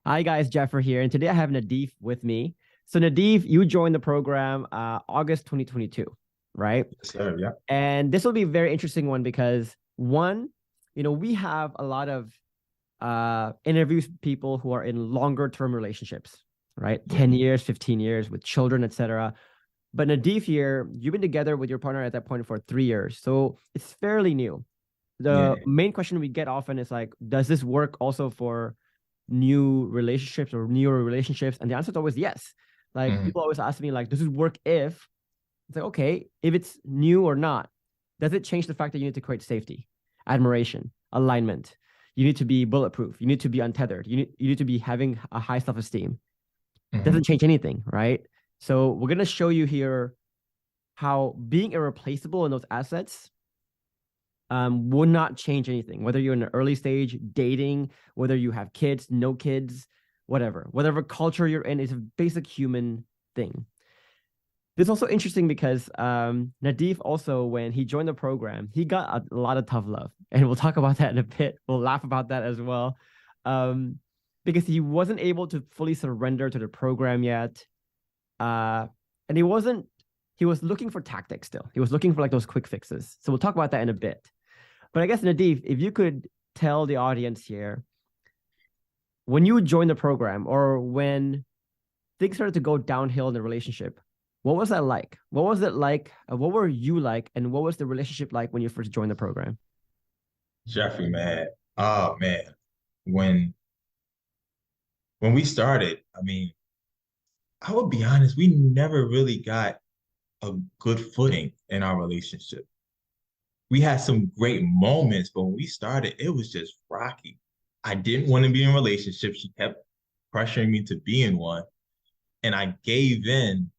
Hi guys, Geoffrey here, and today I have Nadif with me. So Nadif, you joined the program August 2022, right? Yes, sir. Yeah. And this will be a very interesting one because one, we have a lot of interviews people who are in longer term relationships, right? Yeah. 10 years, 15 years with children, etc. But Nadif here, you've been together with your partner at that point for 3 years. So it's fairly new. The Yeah. main question we get often is like, does this work also for new relationships or newer relationships? And the answer is always yes. Like Mhm. people always ask me, like, does this work if it's like, okay, if it's new or not, does it change the fact that you need to create safety, admiration, alignment? You need to be bulletproof. You need to be untethered. You need to be having a high self-esteem. Mhm. Doesn't change anything, right? So we're gonna show you here how being irreplaceable in those assets would not change anything, whether you're in an early stage dating, whether you have kids, no kids, whatever culture you're in is a basic human thing. This is also interesting because Nadif also, when he joined the program, he got a lot of tough love, and we'll talk about that in a bit. We'll laugh about that as well, um, because he wasn't able to fully surrender to the program yet, uh, and he wasn't. He was looking for tactics still. He was looking for like those quick fixes. So we'll talk about that in a bit. But I guess Nadif, if you could tell the audience here, when you joined the program or when things started to go downhill in the relationship, what was that like? What was it like? What were you like? And what was the relationship like when you first joined the program? Geoffrey, man. Oh man. When when we started, I would be honest, we never really got a good footing in our relationship. We had some great moments, but when we started, it was just rocky. I didn't want to be in a relationship. She kept pressuring me to be in one, and I gave in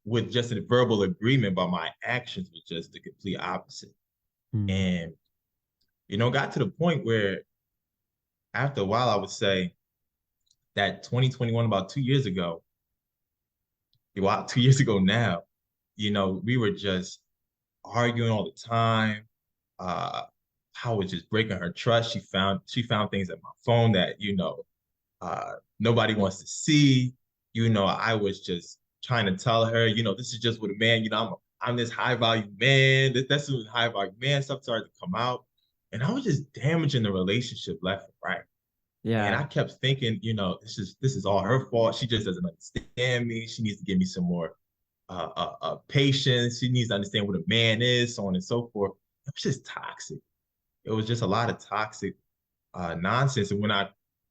with just a verbal agreement, but my actions were just the complete opposite. Hmm. And got to the point where after a while, I would say that 2021, about 2 years ago, well, 2 years ago now, we were just arguing all the time. Uh, I was just breaking her trust. She found things at my phone that, nobody wants to see. I was just trying to tell her, this is just what a man, I'm this high value man. That's what high value man stuff started to come out. And I was just damaging the relationship left and right. And Yeah. I kept thinking, this is all her fault. She just doesn't understand me. She needs to give me some more patience. She needs to understand what a man is, so on and so forth. It was just toxic. It was just a lot of toxic nonsense. And when I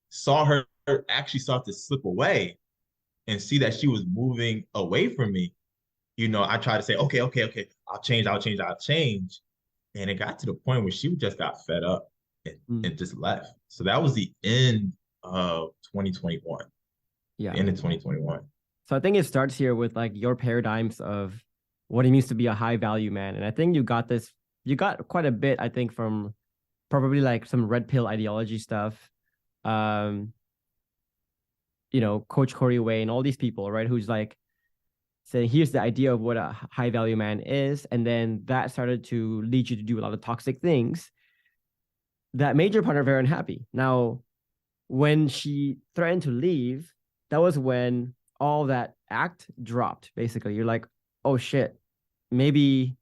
saw her actually start to slip away and see that she was moving away from me, I tried to say, okay, okay, okay, I'll change, I'll change, I'll change. And it got to the point where she just got fed up and Hmm. just left. So that was the end of 2021, the Yeah. end of 2021. So I think it starts here with like your paradigms of what it means to be a high value man. And I think you got quite a bit, I think, from probably like some red pill ideology stuff. Um, Coach Corey Way and all these people, right? Who's like saying, here's the idea of what a high value man is. And then that started to lead you to do a lot of toxic things that made your partner very unhappy. Now, when she threatened to leave, that was when all that act dropped. Basically, you're like, oh shit, maybe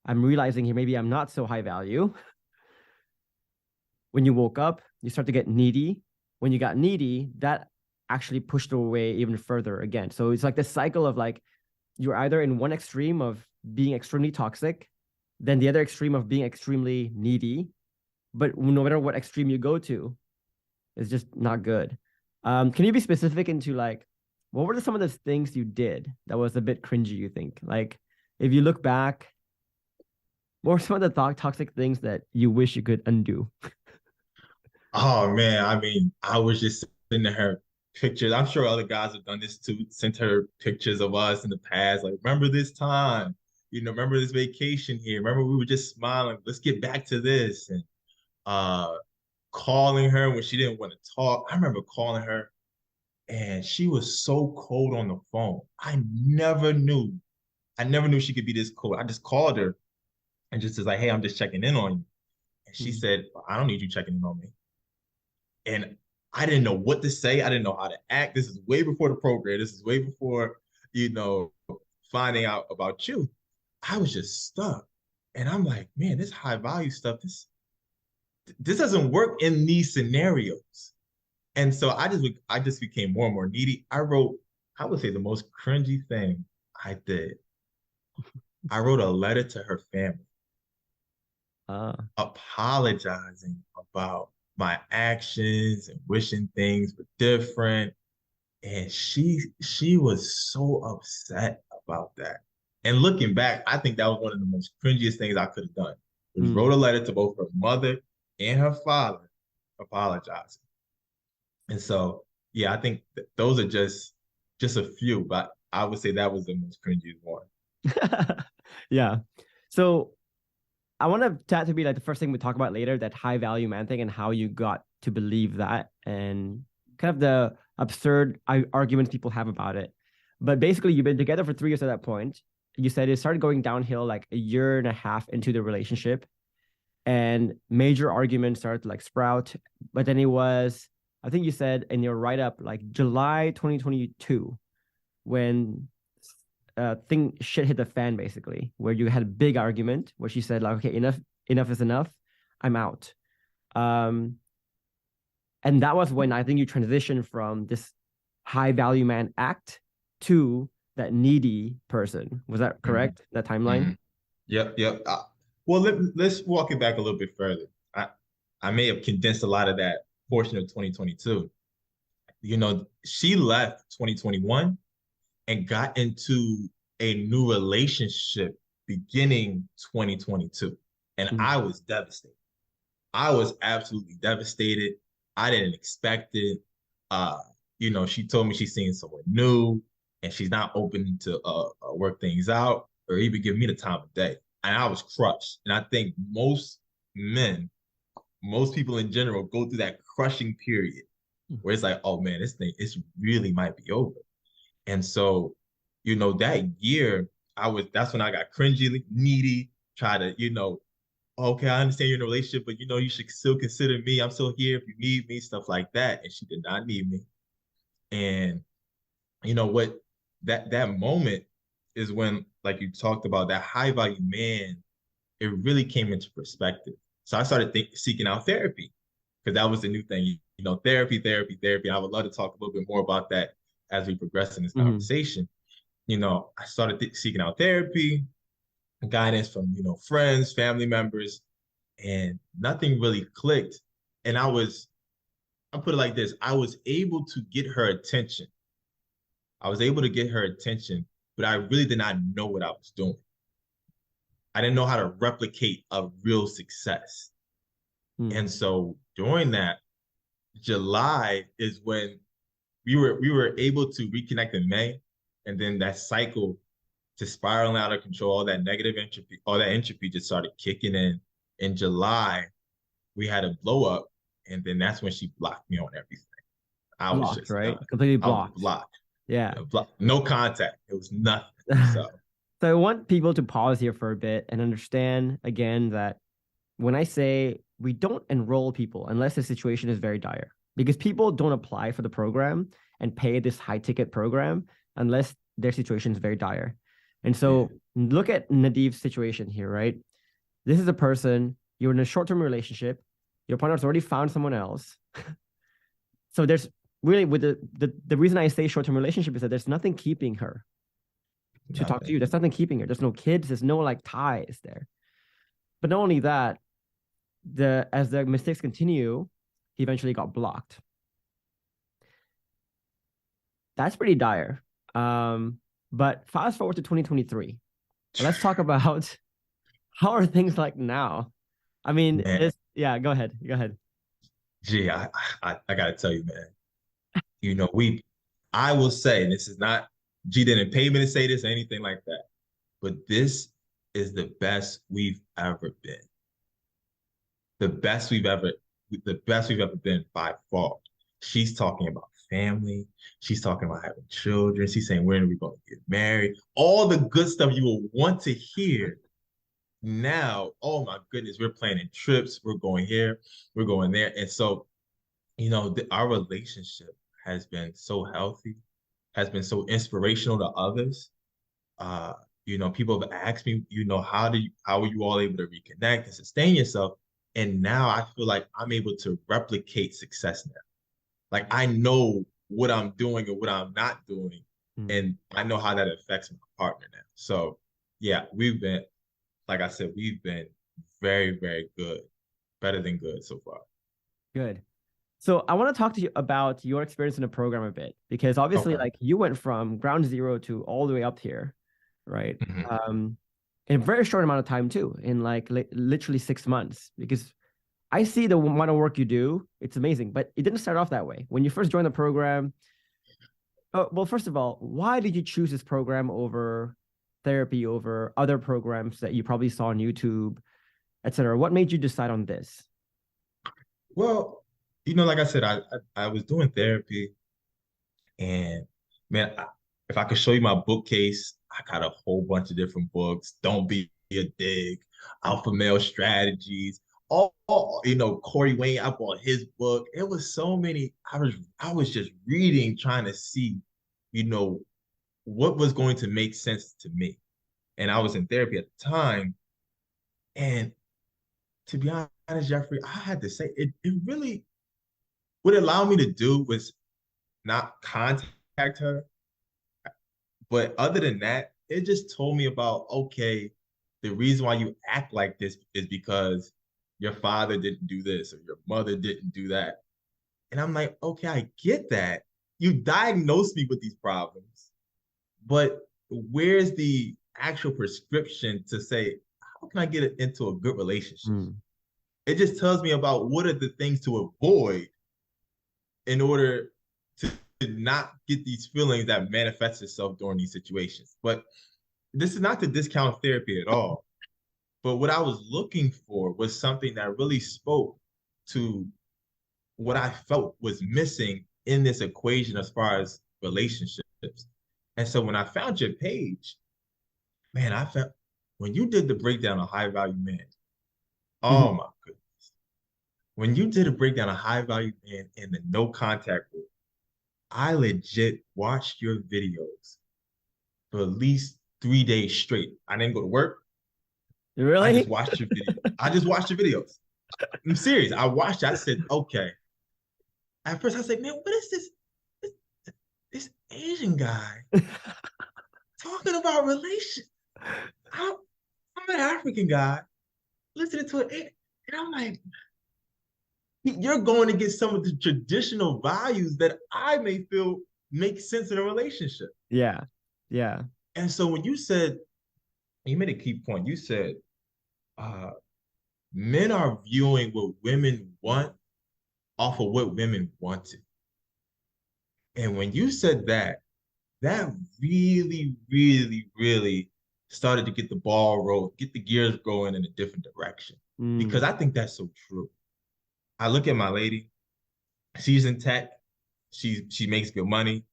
I'm realizing here, maybe I'm not so high value. When you woke up, you start to get needy. When you got needy, that actually pushed away even further again. So it's like this cycle of like, you're either in one extreme of being extremely toxic, then the other extreme of being extremely needy. But no matter what extreme you go to, it's just not good. Can you be specific into like what were some of the things you did that was a bit cringy, you think? Like if you look back, what were some of the toxic things that you wish you could undo? Oh man, I was just sending her pictures. I'm sure other guys have done this too, sent her pictures of us in the past. Like, remember this time? Remember this vacation here? Remember we were just smiling. Let's get back to this. And uh calling her when she didn't want to talk. I remember calling her and she was so cold on the phone. I never knew she could be this cold. I just called her and just was like, hey, I'm just checking in on you. And she Hmm. said, I don't need you checking in on me. And I didn't know what to say. I didn't know how to act. This is way before the program. This is way before, you know, finding out about you. I was just stuck. And I'm like, man, this high value stuff, this doesn't work in these scenarios. And so I just became more and more needy. I wrote, I would say the most cringy thing I did. I wrote a letter to her family Uh, apologizing about my actions and wishing things were different. And she was so upset about that. And looking back, I think that was one of the most cringiest things I could have done. Was mm. wrote a letter to both her mother and her father apologizing. And so, yeah, I think those are just a few, but I would say that was the most cringiest one. Yeah. So I want that to be like the first thing we talk about later, that high value man thing and how you got to believe that and kind of the absurd arguments people have about it. But basically, you've been together for 3 years at that point. You said it started going downhill like a year and a half into the relationship, and major arguments started to like sprout. But then it was, I think you said in your write up, like July 2022, when shit hit the fan, basically, where you had a big argument where she said like, okay, enough is enough, I'm out. And that was when I think you transitioned from this high value man act to that needy person. Was that correct? That timeline? Mhm. Yep, yep. Well, let's walk it back a little bit further. I may have condensed a lot of that portion of 2022. You know, she left 2021 and got into a new relationship beginning 2022. And Mhm. I was devastated. I was absolutely devastated. I didn't expect it. Uh, she told me she's seeing someone new and she's not open to work things out or even give me the time of day. And I was crushed. And I think most men, most people in general go through that crushing period where it's like, oh man, this thing, it's really might be over. And so, that year, that's when I got cringy, needy, try to, okay, I understand you're in a relationship, but you should still consider me. I'm still here if you need me, stuff like that. And she did not need me. And you know what? That moment is when, like you talked about, that high value man, it really came into perspective. So I started seeking out therapy because that was the new thing. Therapy, therapy, therapy. I would love to talk a little bit more about that as we progress in this Mhm. conversation. I started seeking out therapy, guidance from, friends, family members, and nothing really clicked. And I'll put it like this, I was able to get her attention. I was able to get her attention, but I really did not know what I was doing. I didn't know how to replicate a real success. Mhm. And so during that, July is when we were able to reconnect in May, and then that cycle to spiraling out of control, all that negative entropy, all that entropy just started kicking in. In July, we had a blow up, and then that's when she blocked me on everything. I was Blocked, just right? done. Completely I was blocked. blocked. Yeah. Yeah, blocked. No contact. It was nothing. So So I want people to pause here for a bit and understand again that when I say we don't enroll people unless the situation is very dire, because people don't apply for the program and pay this high ticket program unless their situation is very dire. And yeah, so look at Nadif's situation here, right? This is a person, you're in a short term relationship, your partner's already found someone else. So there's really, with the reason I say short term relationship is that there's nothing keeping her to talk to nothing. you. There's nothing keeping her. There's no kids. There's no like ties there. But not only that, as the mistakes continue, he eventually got blocked. That's pretty dire. But fast forward to 2023. Let's talk about how are things like now? I mean, Man, yeah, go ahead. Go ahead. gee, I gotta tell you, man. I will say this is not G didn't pay me to say this or anything like that, but this is the best we've ever been. The best we've ever, the best we've ever been by far. She's talking about family. She's talking about having children. She's saying, when are we going to get married? All the good stuff you will want to hear. Now, oh my goodness, we're planning trips. We're going here. We're going there. And so our relationship has been so healthy, has been so inspirational to others. Uh, people have asked me, how are you all able to reconnect and sustain yourself? And now I feel like I'm able to replicate success now. Like I know what I'm doing and what I'm not doing, Mm. and I know how that affects my partner now. So yeah, like I said, we've been very, very good, better than good so far. Good. So I want to talk to you about your experience in the program a bit, because obviously, Okay. like, you went from ground zero to all the way up here, right? Mhm. In a very short amount of time too, in like literally 6 months. Because I see the amount of work you do, it's amazing, but it didn't start off that way. When you first joined the program, well, first of all, why did you choose this program over therapy, over other programs that you probably saw on YouTube, etc.? What made you decide on this? Well, like I said, I was doing therapy, and man, if I could show you my bookcase, I got a whole bunch of different books. Don't be a dig, Alpha Male Strategies, Corey Wayne. I bought his book. It was so many. I was just reading, trying to see, you know, what was going to make sense to me. And I was in therapy at the time, and to be honest, Geoffrey, I had to say it really would allow me to do was not contact her. But other than that, it just told me about, okay, the reason why you act like this is because your father didn't do this or your mother didn't do that. And I'm like, okay, I get that. You diagnosed me with these problems, but where's the actual prescription to say, how can I get it into a good relationship? Mm. It just tells me about what are the things to avoid in order to not get these feelings that manifest itself during these situations. But this is not to discount therapy at all. But what I was looking for was something that really spoke to what I felt was missing in this equation as far as relationships. And so when I found your page, man, I felt when you did the breakdown of high value man, oh my goodness. When you did a breakdown of high value man in the no contact rule, I legit watched your videos for at least 3 days straight. I didn't go to work. I just Really? watched your video. I just watched your videos. I'm serious. I watched it. I said, okay. At first, I said, man, what is this, this Asian guy talking about relations? I'm, I'm an African guy listening to it. And I'm like, you're going to get some of the traditional values that I may feel make sense in a relationship. Yeah. Yeah. And so when you made a key point. You said, uh, men are viewing what women want off of what women wanted. And when you said that, that really, really, really started to get the ball rolling, get the gears going in a different direction. Mm. Because I think that's so true. I look at my lady, she's in tech, she makes good money.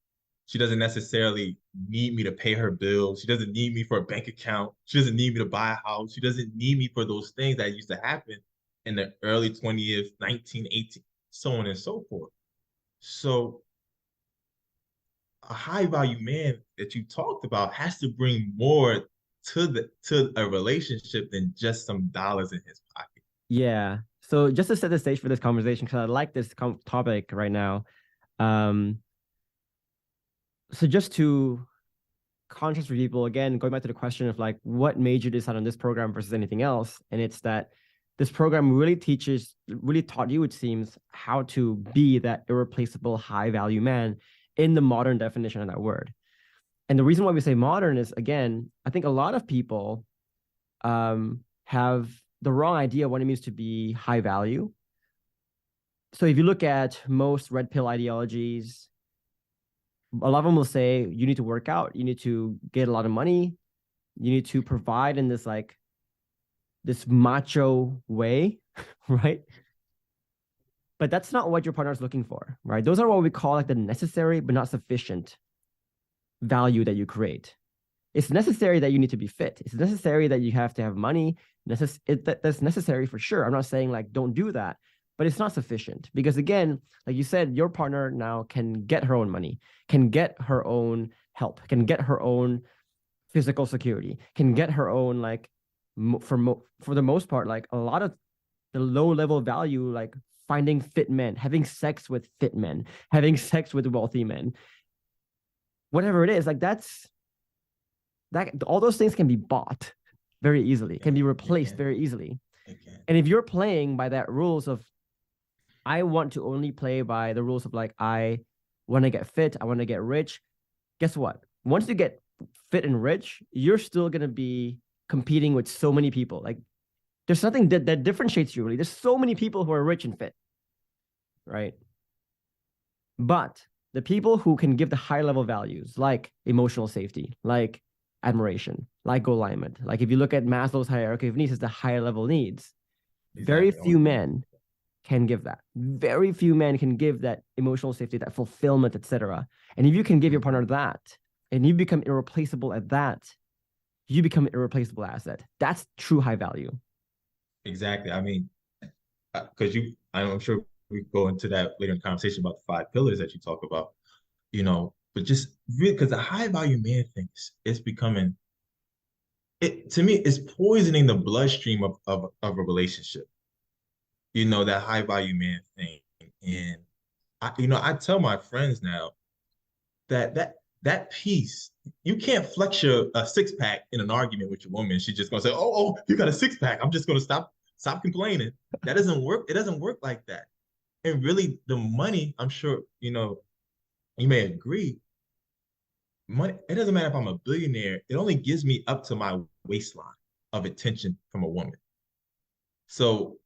She doesn't necessarily need me to pay her bills. She doesn't need me for a bank account. She doesn't need me to buy a house. She doesn't need me for those things that used to happen in the early 20th, 1918, so on and so forth. So a high value man that you talked about has to bring more to a relationship than just some dollars in his pocket. Yeah. So just to set the stage for this conversation, because I like this topic right now. Um, so just to contrast for people, again, going back to the question of like, what made you decide on this program versus anything else? And it's that this program really taught you, it seems, how to be that irreplaceable high value man in the modern definition of that word. And the reason why we say modern is, again, I think a lot of people have the wrong idea of what it means to be high value. So if you look at most red pill ideologies, a lot of them will say you need to work out, you need to get a lot of money, you need to provide in this like this macho way, right? But that's not what your partner is looking for, right? Those are what we call like the necessary but not sufficient value that you create. It's necessary that you need to be fit. It's necessary that you have to have money. That's necessary for sure. I'm not saying like don't do that, but it's not sufficient because, again, like you said, your partner now can get her own money, can get her own help, can get her own physical security, can get her own, like, for the most part, like a lot of the low level value, like finding fit men, having sex with fit men, having sex with wealthy men, whatever it is, like that all those things can be bought very easily, can be replaced very easily. And if you're playing by that rules of, I want to only play by the rules of, like, I want to get fit, I want to get rich, guess what? Once you get fit and rich, you're still going to be competing with so many people. Like, there's nothing that differentiates you, really. There's so many people who are rich and fit, right? But the people who can give the high level values, like emotional safety, like admiration, like goal alignment, like if you look at Maslow's hierarchy of needs, it's the higher level needs. Very few men can give that. Very few men can give that emotional safety, that fulfillment, etc. And if you can give your partner that, and you become irreplaceable at that, you become an irreplaceable asset. That's true high value. Exactly. I mean, because I'm sure we go into that later in the conversation about the 5 pillars that you talk about, but just really, because the high value man thing is becoming, to me, it's poisoning the bloodstream of a relationship. That high value man thing. And I tell my friends now that piece, you can't flex a 6-pack in an argument with your woman. She's just gonna say, oh, you got a 6-pack. I'm just gonna stop complaining. That doesn't work. It doesn't work like that. And really, the money, I'm sure, you may agree, money, it doesn't matter if I'm a billionaire, it only gives me up to my waistline of attention from a woman. So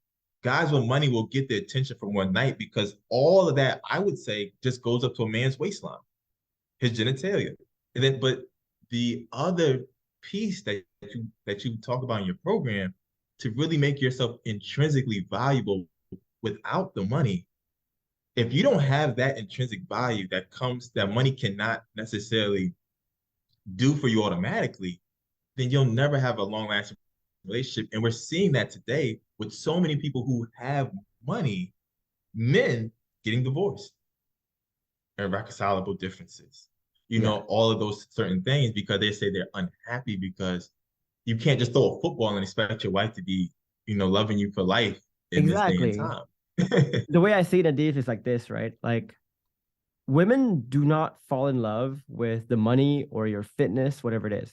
guys with money will get the attention from one night because all of that, I would say, just goes up to a man's waistline, his genitalia. And then, but the other piece that you talk about in your program, to really make yourself intrinsically valuable without the money, if you don't have that intrinsic value that money cannot necessarily do for you automatically, then you'll never have a long-lasting relationship. And we're seeing that today with so many people who have money, men getting divorced, irreconcilable differences, all of those certain things, because they say they're unhappy, because you can't just throw a football and expect your wife to be, loving you for life in this day and time. The way I see it, Nadif, is like this, right? Like, women do not fall in love with the money or your fitness, whatever it is.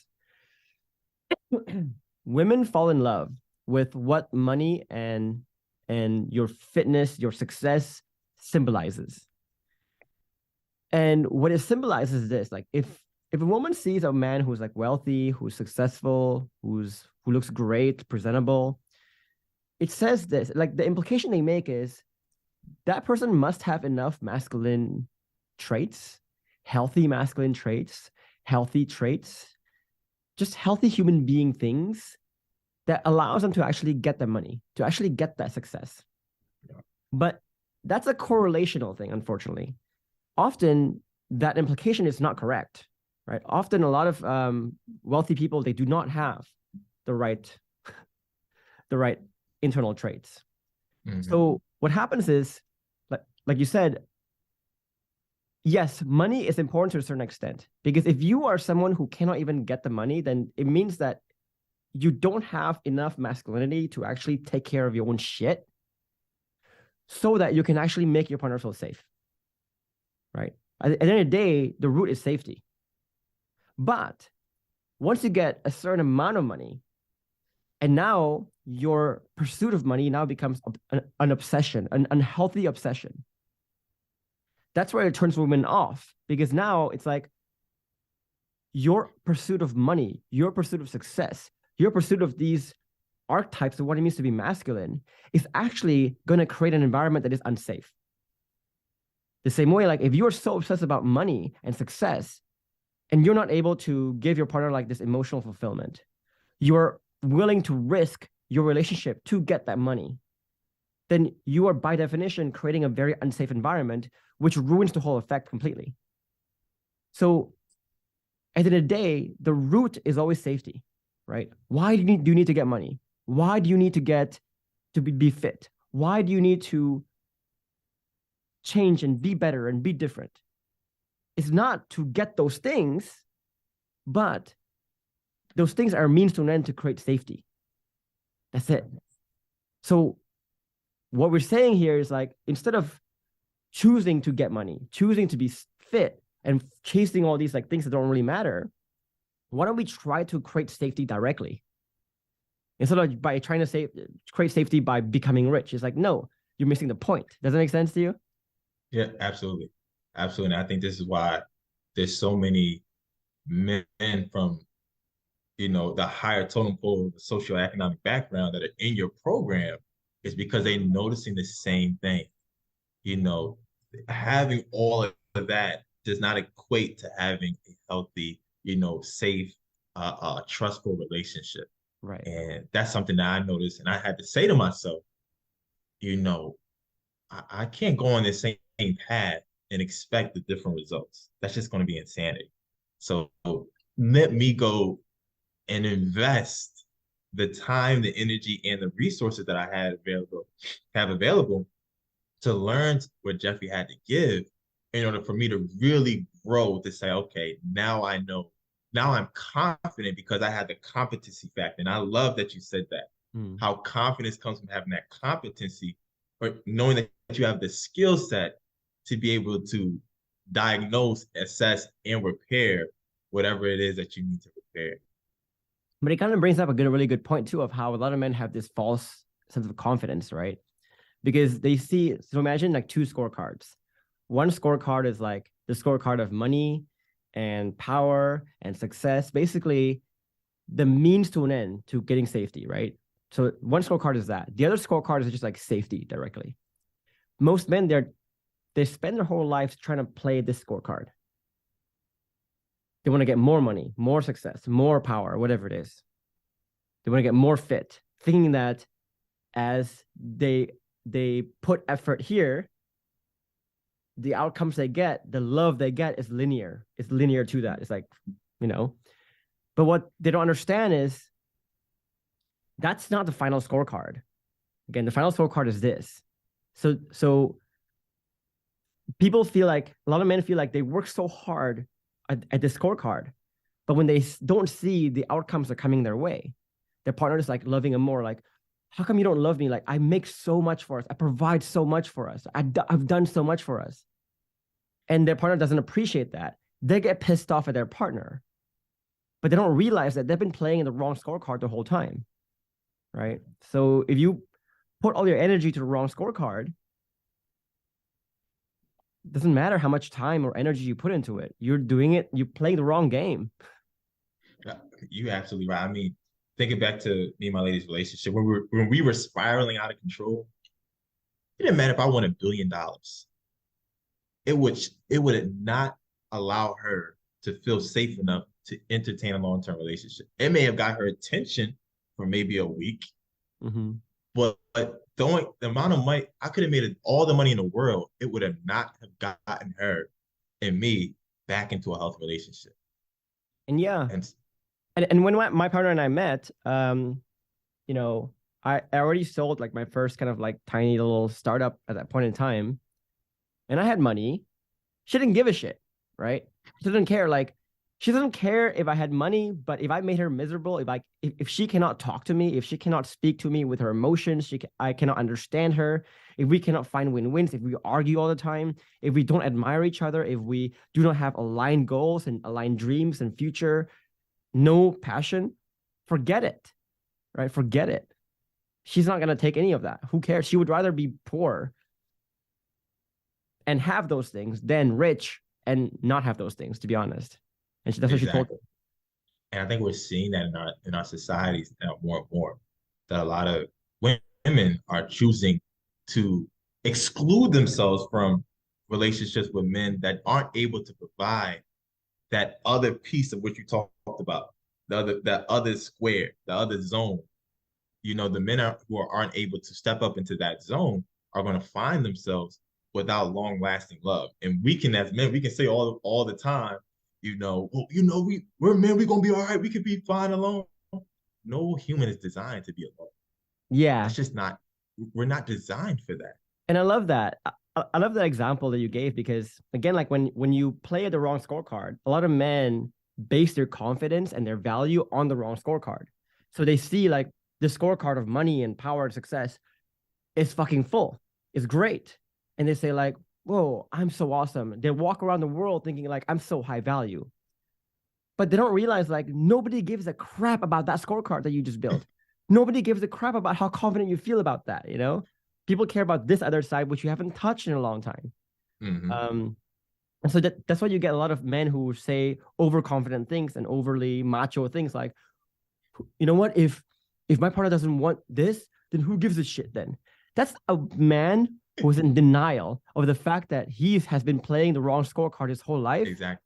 Women fall in love with what money and your fitness, your success symbolizes. And what it symbolizes is this: like, if a woman sees a man who's like wealthy, who's successful, who looks great, presentable, it says this, like, the implication they make is that person must have enough masculine traits, healthy masculine traits, healthy traits, just healthy human being things that allows them to actually get the money, to actually get that success. Yeah. But that's a correlational thing, unfortunately. Often that implication is not correct, right? Often a lot of wealthy people, they do not have the right internal traits. Mm-hmm. So what happens is, like you said, yes, money is important to a certain extent, because if you are someone who cannot even get the money, then it means that you don't have enough masculinity to actually take care of your own shit so that you can actually make your partner feel safe, right? At the end of the day, the root is safety. But once you get a certain amount of money, and now your pursuit of money now becomes an obsession, an unhealthy obsession. That's where it turns women off, because now it's like your pursuit of money, your pursuit of success, your pursuit of these archetypes of what it means to be masculine is actually going to create an environment that is unsafe. The same way, like, if you're so obsessed about money and success and you're not able to give your partner like this emotional fulfillment, you're willing to risk your relationship to get that money, then you are by definition creating a very unsafe environment, which ruins the whole effect completely. So at the end of the day, the root is always safety, right? Why do you need to get money? Why do you need to be fit? Why do you need to change and be better and be different? It's not to get those things, but those things are a means to an end to create safety. That's it. So what we're saying here is like, instead of choosing to get money, choosing to be fit, and chasing all these like things that don't really matter, why don't we try to create safety directly? Instead of by trying to create safety by becoming rich. It's like, no, you're missing the point. Does that make sense to you? Yeah, absolutely. Absolutely. And I think this is why there's so many men from, the higher totem pole, the socioeconomic background that are in your program, is because they're noticing the same thing. You know, having all of that does not equate to having a healthy, safe, trustful relationship. Right. And that's something that I noticed. And I had to say to myself, you know, I can't go on this same path and expect the different results. That's just going to be insanity. So let me go and invest the time, the energy, and the resources that I have available to learn what Geoffrey had to give in order for me to really grow, to say, okay, now I know. Now I'm confident because I had the competency factor. And I love that you said that. How confidence comes from having that competency, or knowing that you have the skill set to be able to diagnose, assess, and repair whatever it is that you need to repair. But it kind of brings up a really good point too, of how a lot of men have this false sense of confidence, right? Because they see, so imagine like two scorecards. One scorecard is like the scorecard of money and power and success, basically the means to an end to getting safety, right? So one scorecard is that. The other scorecard is just like safety directly. Most men, they spend their whole lives trying to play this scorecard. They want to get more money, more success, more power, whatever it is. They want to get more fit, thinking that as they put effort here, the outcomes they get, the love they get is linear. It's linear to that. It's like, but what they don't understand is that's not the final scorecard. Again, the final scorecard is this. So people feel like, a lot of men feel like they work so hard at the scorecard, but when they don't see the outcomes are coming their way, their partner is like loving them more. Like, how come you don't love me? Like, I make so much for us. I provide so much for us. I've done so much for us. And their partner doesn't appreciate that. They get pissed off at their partner, but they don't realize that they've been playing in the wrong scorecard the whole time, right? So if you put all your energy to the wrong scorecard, it doesn't matter how much time or energy you put into it. You're playing the wrong game. You're absolutely right. I mean, thinking back to me and my lady's relationship, when we were spiraling out of control, it didn't matter if I won $1 billion. It would not allow her to feel safe enough to entertain a long-term relationship. It may have got her attention for maybe a week, but the amount of money I could have made, all the money in the world, it would have not have gotten her and me back into a healthy relationship. And and when my partner and I met, I already sold like my first kind of like tiny little startup at that point in time, and I had money. She didn't give a shit, right? She doesn't care. Like, she doesn't care if I had money, but if I made her miserable, if she cannot talk to me, if she cannot speak to me with her emotions, I cannot understand her, if we cannot find win-wins, if we argue all the time, if we don't admire each other, if we do not have aligned goals and aligned dreams and future, no passion, forget it, right? Forget it. She's not going to take any of that. Who cares? She would rather be poor and have those things than rich and not have those things, to be honest. And that's what she told me. And I think we're seeing that in our societies now more and more, that a lot of women are choosing to exclude themselves from relationships with men that aren't able to provide that other piece of what you talked about, that other square, the other zone. The men who aren't able to step up into that zone are going to find themselves without long-lasting love. And we can, as men, we can say all the time, we're men, we're gonna be all right, we could be fine alone. No human is designed to be alone. Yeah. That's just not we're not designed for that. And I love that. I love that example that you gave, because again, like when you play the wrong scorecard, a lot of men base their confidence and their value on the wrong scorecard. So they see like the scorecard of money and power and success is fucking full. It's great. And they say like, whoa, I'm so awesome. They walk around the world thinking like, I'm so high value. But they don't realize like nobody gives a crap about that scorecard that you just built. Nobody gives a crap about how confident you feel about that, you know? People care about this other side, which you haven't touched in a long time. Mm-hmm. And so that's why you get a lot of men who say overconfident things and overly macho things like, you know what, if my partner doesn't want this, then who gives a shit then? That's a man who's in denial of the fact that he has been playing the wrong scorecard his whole life. Exactly.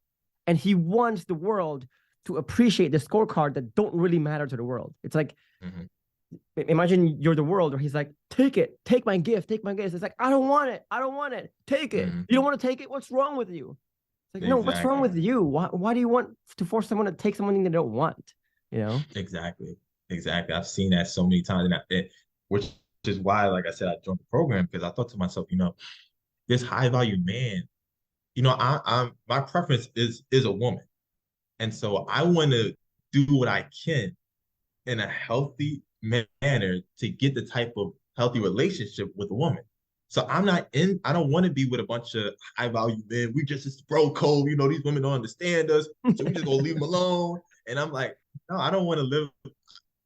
And he wants the world to appreciate the scorecard that don't really matter to the world. It's like, imagine you're the world, where he's like, take it, take my gift. It's like, I don't want it, take it. You don't want to take it? What's wrong with you? It's like, no, what's wrong with you? Why do you want to force someone to take something they don't want? You know? Exactly. I've seen that so many times, and which is why, like I said, I joined the program, because I thought to myself, this high value man, I'm my preference is a woman, and so I want to do what I can in a healthy manner to get the type of healthy relationship with a woman. So I don't want to be with a bunch of high value men. We just, it's bro code, these women don't understand us, so we just gonna leave them alone. And I'm like, no, I don't want to live.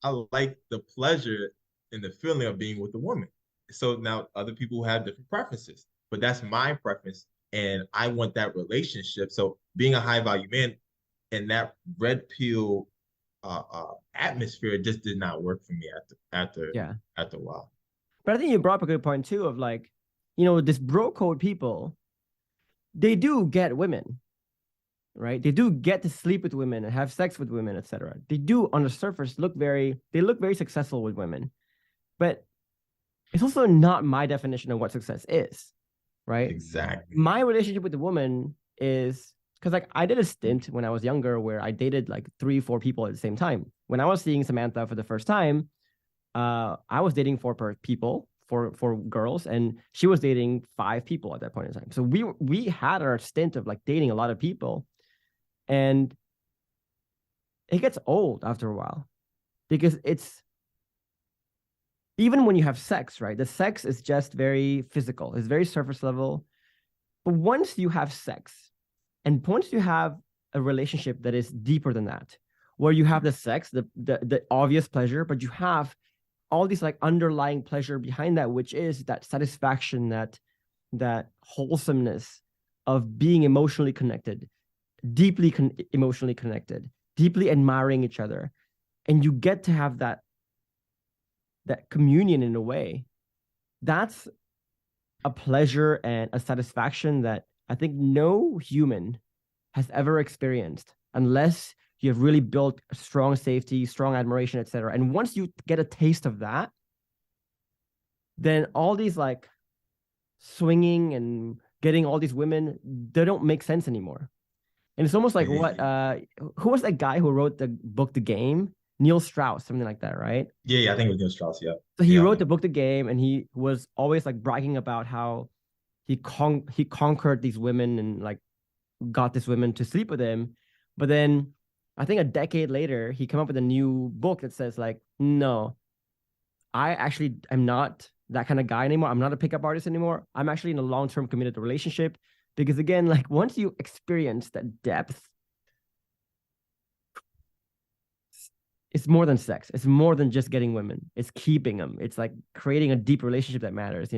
I like the pleasure and the feeling of being with a woman. So now other people have different preferences, but that's my preference, and I want that relationship. So being a high value man and that red pill atmosphere just did not work for me after a while. But I think you brought up a good point too of like, this bro code people, they do get women, right? They do get to sleep with women and have sex with women, etc. They do on the surface look very successful with women, but it's also not my definition of what success is, right? Exactly. My relationship with the woman is, because like I did a stint when I was younger where I dated like 3-4 people at the same time. When I was seeing Samantha for the first time, I was dating 4 people, four girls, and she was dating 5 people at that point in time. So we had our stint of like dating a lot of people, and it gets old after a while, because it's, even when you have sex, right? The sex is just very physical. It's very surface level. But once you have sex, and once you have a relationship that is deeper than that, where you have the sex, the obvious pleasure, but you have all these like underlying pleasure behind that, which is that satisfaction, that wholesomeness of being emotionally connected, deeply emotionally connected, deeply admiring each other. And you get to have that communion in a way. That's a pleasure and a satisfaction that I think no human has ever experienced, unless you have really built strong safety, strong admiration, etc. And once you get a taste of that, then all these like swinging and getting all these women, they don't make sense anymore. And it's almost like who was that guy who wrote the book, The Game? Neil Strauss, something like that, right? Yeah, I think it was Neil Strauss, yeah. So he wrote the book, The Game, and he was always like bragging about how he conquered these women and like got these women to sleep with him. But then I think a decade later, he came up with a new book that says like, no, I actually am not that kind of guy anymore. I'm not a pickup artist anymore. I'm actually in a long-term committed relationship. Because again, like once you experience that depth, it's more than sex. It's more than just getting women. It's keeping them. It's like creating a deep relationship that matters,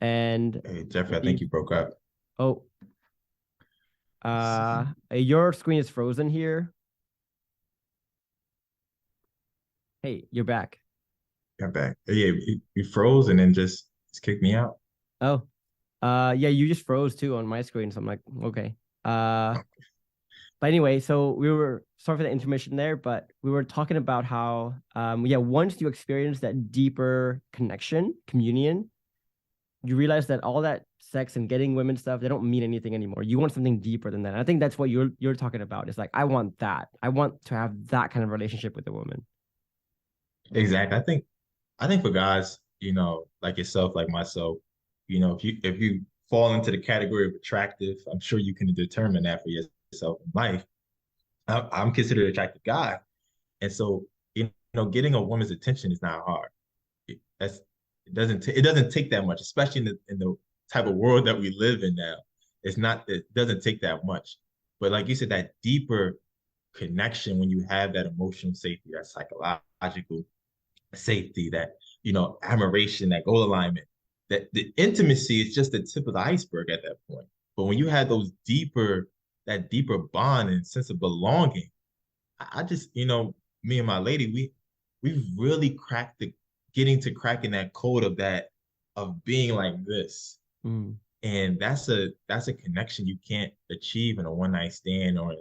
And hey, Geoffrey, I think you broke up. Oh, your screen is frozen here. Hey, you're back. You're back. Yeah, you froze and then just kicked me out. Oh, yeah, you just froze too on my screen. So I'm like, okay. But anyway, so we were, sorry for the intermission there, but we were talking about how, once you experience that deeper connection, communion, you realize that all that sex and getting women stuff, they don't mean anything anymore. You want something deeper than that. And I think that's what you're talking about. It's like, I want that. I want to have that kind of relationship with a woman. Exactly. I think I think for guys, like yourself, like myself, if you fall into the category of attractive, I'm sure you can determine that for yourself in life. I'm considered an attractive guy, and so getting a woman's attention is not hard. It doesn't take that much, especially in the type of world that we live in now. It doesn't take that much. But like you said, that deeper connection when you have that emotional safety, that psychological safety, that admiration, that goal alignment, that the intimacy is just the tip of the iceberg at that point. But when you have that deeper bond and sense of belonging, I just, me and my lady, we really cracked the getting to cracking that code of being like this. Mm. And that's a connection you can't achieve in a one night stand or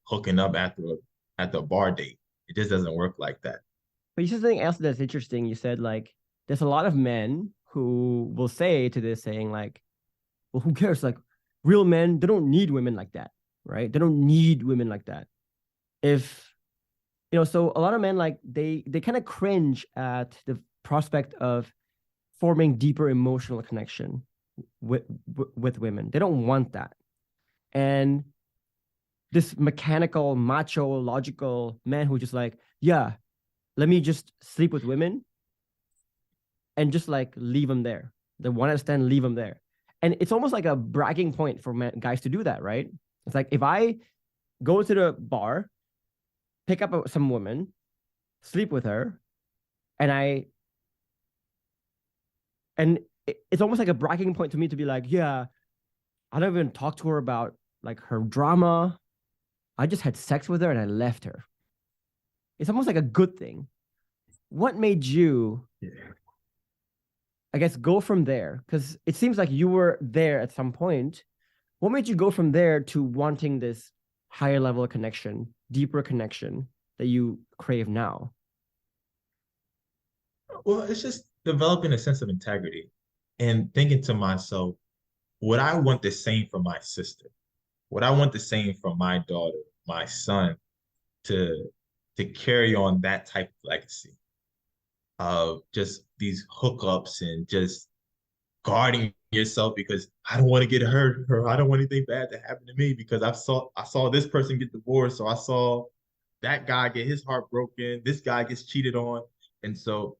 hooking up at the bar date. It just doesn't work like that. But you said something else that's interesting. You said like there's a lot of men who will say to this saying like, well, who cares? Like real men, they don't need women like that, right? They don't need women like that. If so a lot of men like they kind of cringe at the prospect of forming deeper emotional connection with women. They don't want that. And this mechanical, macho, logical man who just like, yeah, let me just sleep with women and just like leave them there. The one night stand, leave them there. And it's almost like a bragging point for guys to do that, right? It's like if I go to the bar, pick up some woman, sleep with her, and it's almost like a bragging point to me to be like, yeah, I don't even talk to her about like her drama. I just had sex with her and I left her. It's almost like a good thing. What made you, I guess, go from there? Because it seems like you were there at some point. What made you go from there to wanting this higher level of connection, deeper connection that you crave now? Well, it's just developing a sense of integrity and thinking to myself, would I want the same for my sister? Would I want the same for my daughter, my son, to carry on that type of legacy of just these hookups and just guarding yourself because I don't want to get hurt or I don't want anything bad to happen to me because I saw this person get divorced, or I saw that guy get his heart broken, this guy gets cheated on. And so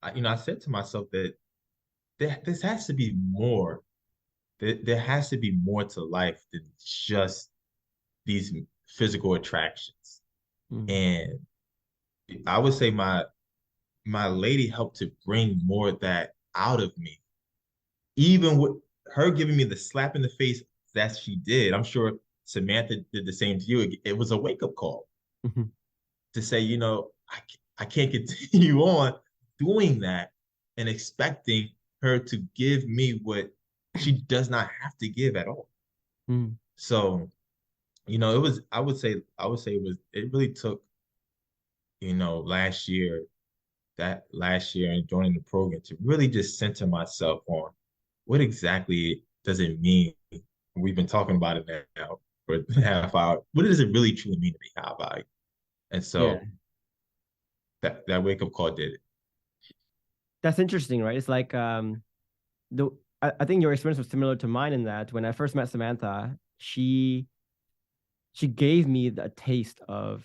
I said to myself that this has to be more. There has to be more to life than just these physical attractions. Mm. And I would say my lady helped to bring more of that out of me. Even with her giving me the slap in the face that she did, I'm sure Samantha did the same to you. It was a wake-up call Mm-hmm. to say, I can't continue on doing that and expecting her to give me what she does not have to give at all. Mm. So, it was, it really took, last year and joining the program to really just center myself on what exactly does it mean? We've been talking about it now for a half hour. What does it really truly mean to be high value? And Yeah, so that wake up call did it. that's interesting, right? It's like I think your experience was similar to mine in that when I first met Samantha, she gave me the taste of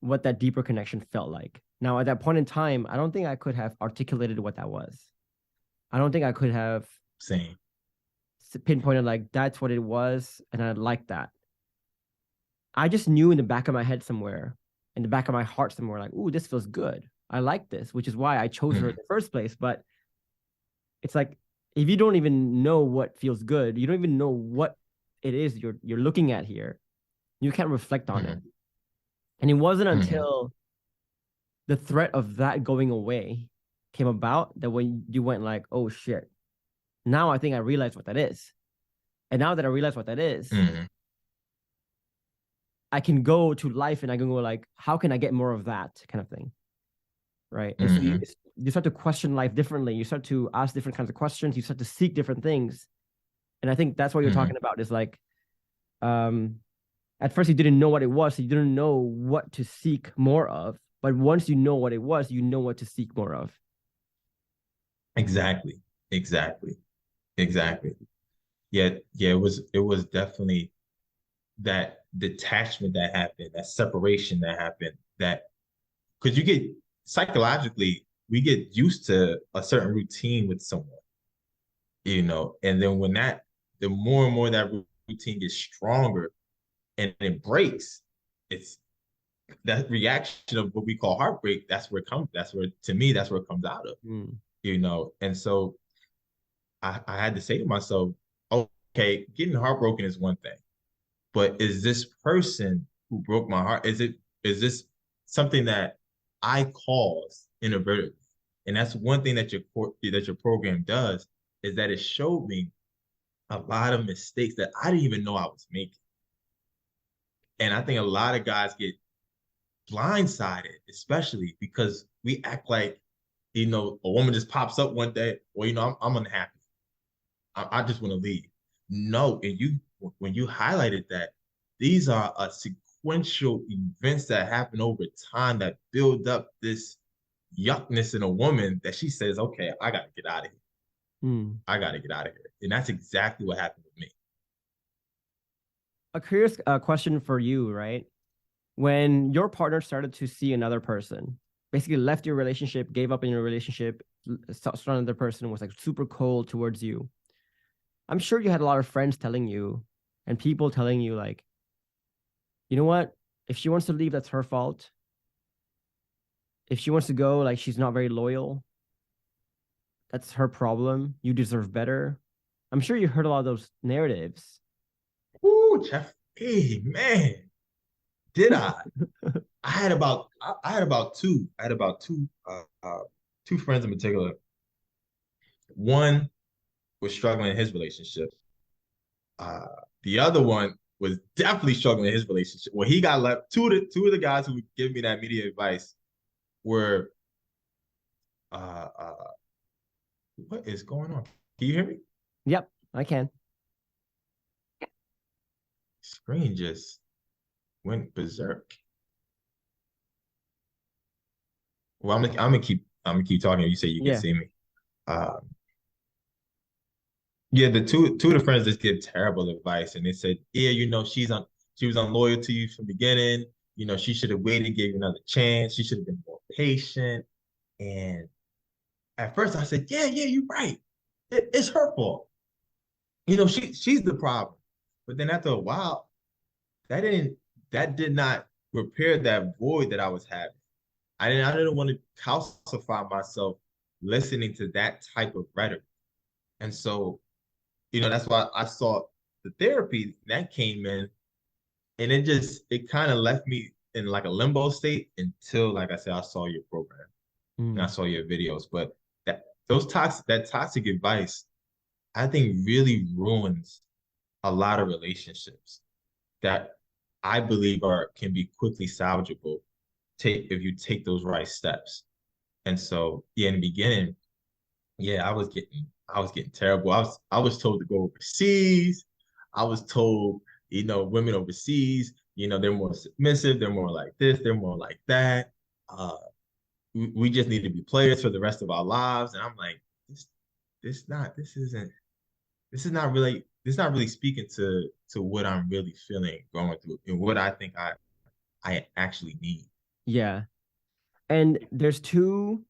what that deeper connection felt like. Now, at that point in time, I don't think I could have articulated what that was. I don't think I could have Same. pinpointed like that's what it was, and I liked that. I just knew in the back of my head somewhere, in the back of my heart somewhere, like, ooh, this feels good. I like this, which is why I chose her in the first place. But it's like if you don't even know what feels good, you don't even know what it is you're looking at here, you can't reflect on it. And it wasn't until the threat of that going away came about that when you went like, oh shit, now I think I realize what that is. And now that I realize what that is, I can go to life and I can go like, how can I get more of that kind of thing? Right. And so you start to question life differently. You start to ask different kinds of questions. You start to seek different things. And I think that's what you're talking about is like, at first you didn't know what it was. So you didn't know what to seek more of. But once you know what it was, you know what to seek more of. Exactly. Exactly. Exactly. Yeah, yeah, it was definitely that detachment that happened, that separation that happened, that because you get psychologically, we get used to a certain routine with someone, and then the more and more that routine gets stronger and it breaks, it's that reaction of what we call heartbreak. That's where it comes. That's where, to me, that's where it comes out of. And so I had to say to myself, okay, getting heartbroken is one thing, but is this person who broke my heart, is this something that I caused inadvertently? And that's one thing that your program does, is that it showed me a lot of mistakes that I didn't even know I was making. And I think a lot of guys get blindsided, especially because we act like, a woman just pops up one day, well, I'm unhappy. I just want to leave. No, and when you highlighted that, these are a sequential events that happen over time that build up this yuckness in a woman that she says, okay, I gotta get out of here. I gotta get out of here. And that's exactly what happened with me. A curious question for you, right? When your partner started to see another person, basically left your relationship, gave up in your relationship, saw another person, was like super cold towards you. I'm sure you had a lot of friends telling you and people telling you, like, you know what? If she wants to leave, that's her fault. If she wants to go, like, she's not very loyal. That's her problem. You deserve better. I'm sure you heard a lot of those narratives. Ooh, Jeff. Hey, man. Did I? I had about two friends in particular. One was struggling in his relationship. Uh, the other one was definitely struggling in his relationship. When he got left, two of the guys who would give me that immediate advice were, uh, uh, what is going on? Can you hear me? Yep, I can. Screen just went berserk. Well, I'm gonna keep talking. You say you can Yeah. see me. Um, yeah, the two of the friends just give terrible advice, and they said, yeah, she was unloyal to you from the beginning. She should have waited, gave you another chance. She should have been more patient. And at first, I said, yeah, you're right. It's her fault. She's the problem. But then after a while, that didn't that did not repair that void that I was having. I didn't want to calcify myself listening to that type of rhetoric. And so, that's why I saw the therapy that came in, and it kind of left me in like a limbo state until, like I said, I saw your program and I saw your videos. But that toxic advice, I think, really ruins a lot of relationships that I believe can be quickly salvageable if you take those right steps. And so, yeah, in the beginning, yeah, I was getting terrible. I was told to go overseas. I was told, women overseas, they're more submissive, they're more like this, they're more like that. We just need to be players for the rest of our lives. And I'm like, this is not really speaking to what I'm really feeling, going through, and what I think I actually need. Yeah. And there's two,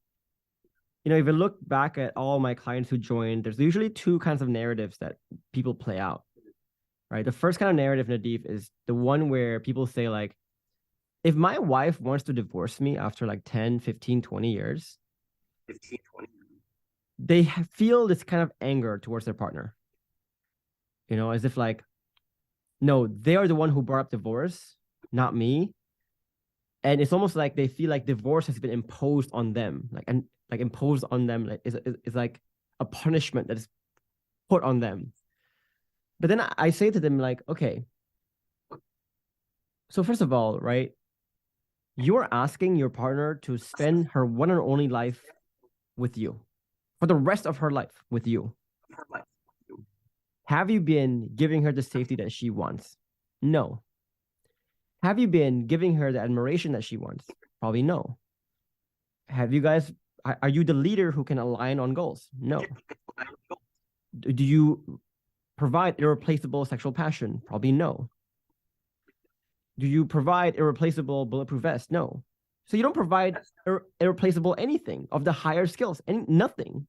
if you look back at all my clients who joined, there's usually two kinds of narratives that people play out, right? The first kind of narrative, Nadif, is the one where people say, like, if my wife wants to divorce me after like 10, 15, 20 years, they feel this kind of anger towards their partner, as if like, no, they are the one who brought up divorce, not me. And it's almost like they feel like divorce has been imposed on them, like imposed on them, like is like a punishment that is put on them. But then I say to them, like, okay, so first of all, right, you're asking your partner to spend her one and only life with you for the rest of her life with you. Have you been giving her the safety that she wants? No. Have you been giving her the admiration that she wants? Probably no. Have you guys, are you the leader who can align on goals? No. Do you provide irreplaceable sexual passion? Probably no. Do you provide irreplaceable bulletproof vest? No. So you don't provide irreplaceable anything of the higher skills, nothing.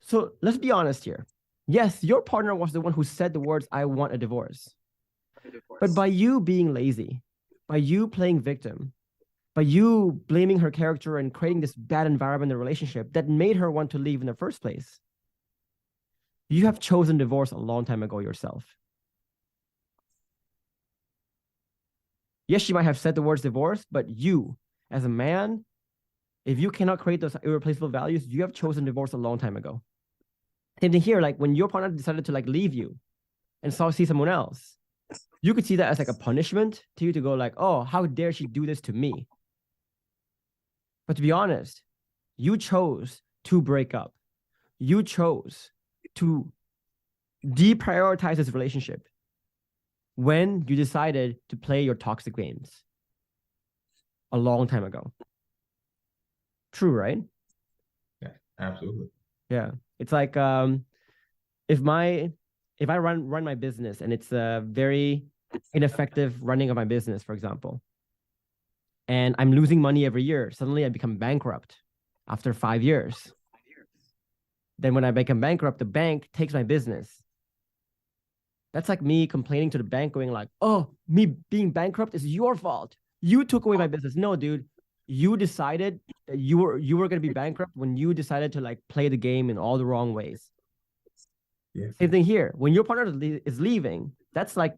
So let's be honest here. Yes, your partner was the one who said the words, I want a divorce. But by you being lazy, by you playing victim, by you blaming her character and creating this bad environment in the relationship that made her want to leave in the first place, you have chosen divorce a long time ago yourself. Yes, she might have said the words divorce, but you, as a man, if you cannot create those irreplaceable values, you have chosen divorce a long time ago. Same thing here, like when your partner decided to like leave you and see someone else, you could see that as like a punishment to you to go like, oh, how dare she do this to me? But to be honest, you chose to break up. You chose to deprioritize this relationship when you decided to play your toxic games a long time ago. True, right? Yeah, absolutely. Yeah. It's like if I run my business and it's a very ineffective running of my business, for example, and I'm losing money every year, suddenly I become bankrupt after 5 years. Then when I become bankrupt, the bank takes my business. That's like me complaining to the bank going like, oh, me being bankrupt is your fault. You took away my business. No, dude. You decided that you were going to be bankrupt when you decided to like play the game in all the wrong ways. Yeah. Same thing here. When your partner is leaving, that's like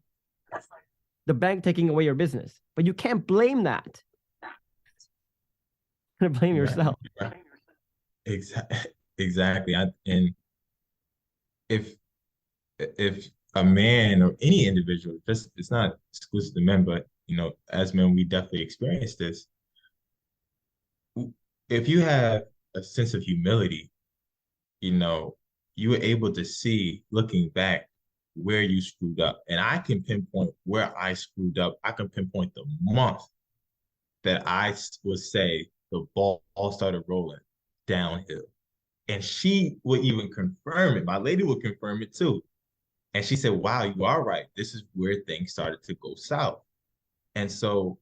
the bank taking away your business. But you can't blame that. You're gonna blame yourself. Right. Exactly. And if a man or any individual, just it's not exclusive to men, but as men, we definitely experience this. If you have a sense of humility, you were able to see looking back where you screwed up. And I can pinpoint where I screwed up. I can pinpoint the month that I would say the ball started rolling downhill. And she would even confirm it. My lady would confirm it too. And she said, wow, you are right. This is where things started to go south. And so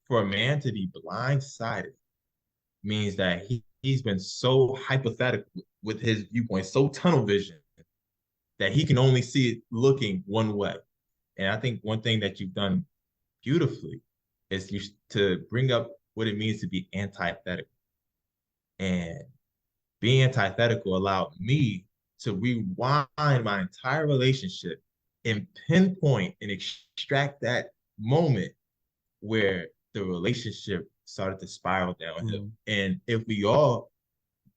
for a man to be blindsided means that he's been so hypothetical with his viewpoint, so tunnel vision, that he can only see it looking one way. And I think one thing that you've done beautifully is to bring up what it means to be antithetical. And being antithetical allowed me to rewind my entire relationship and pinpoint and extract that moment where the relationship started to spiral downhill. And if we all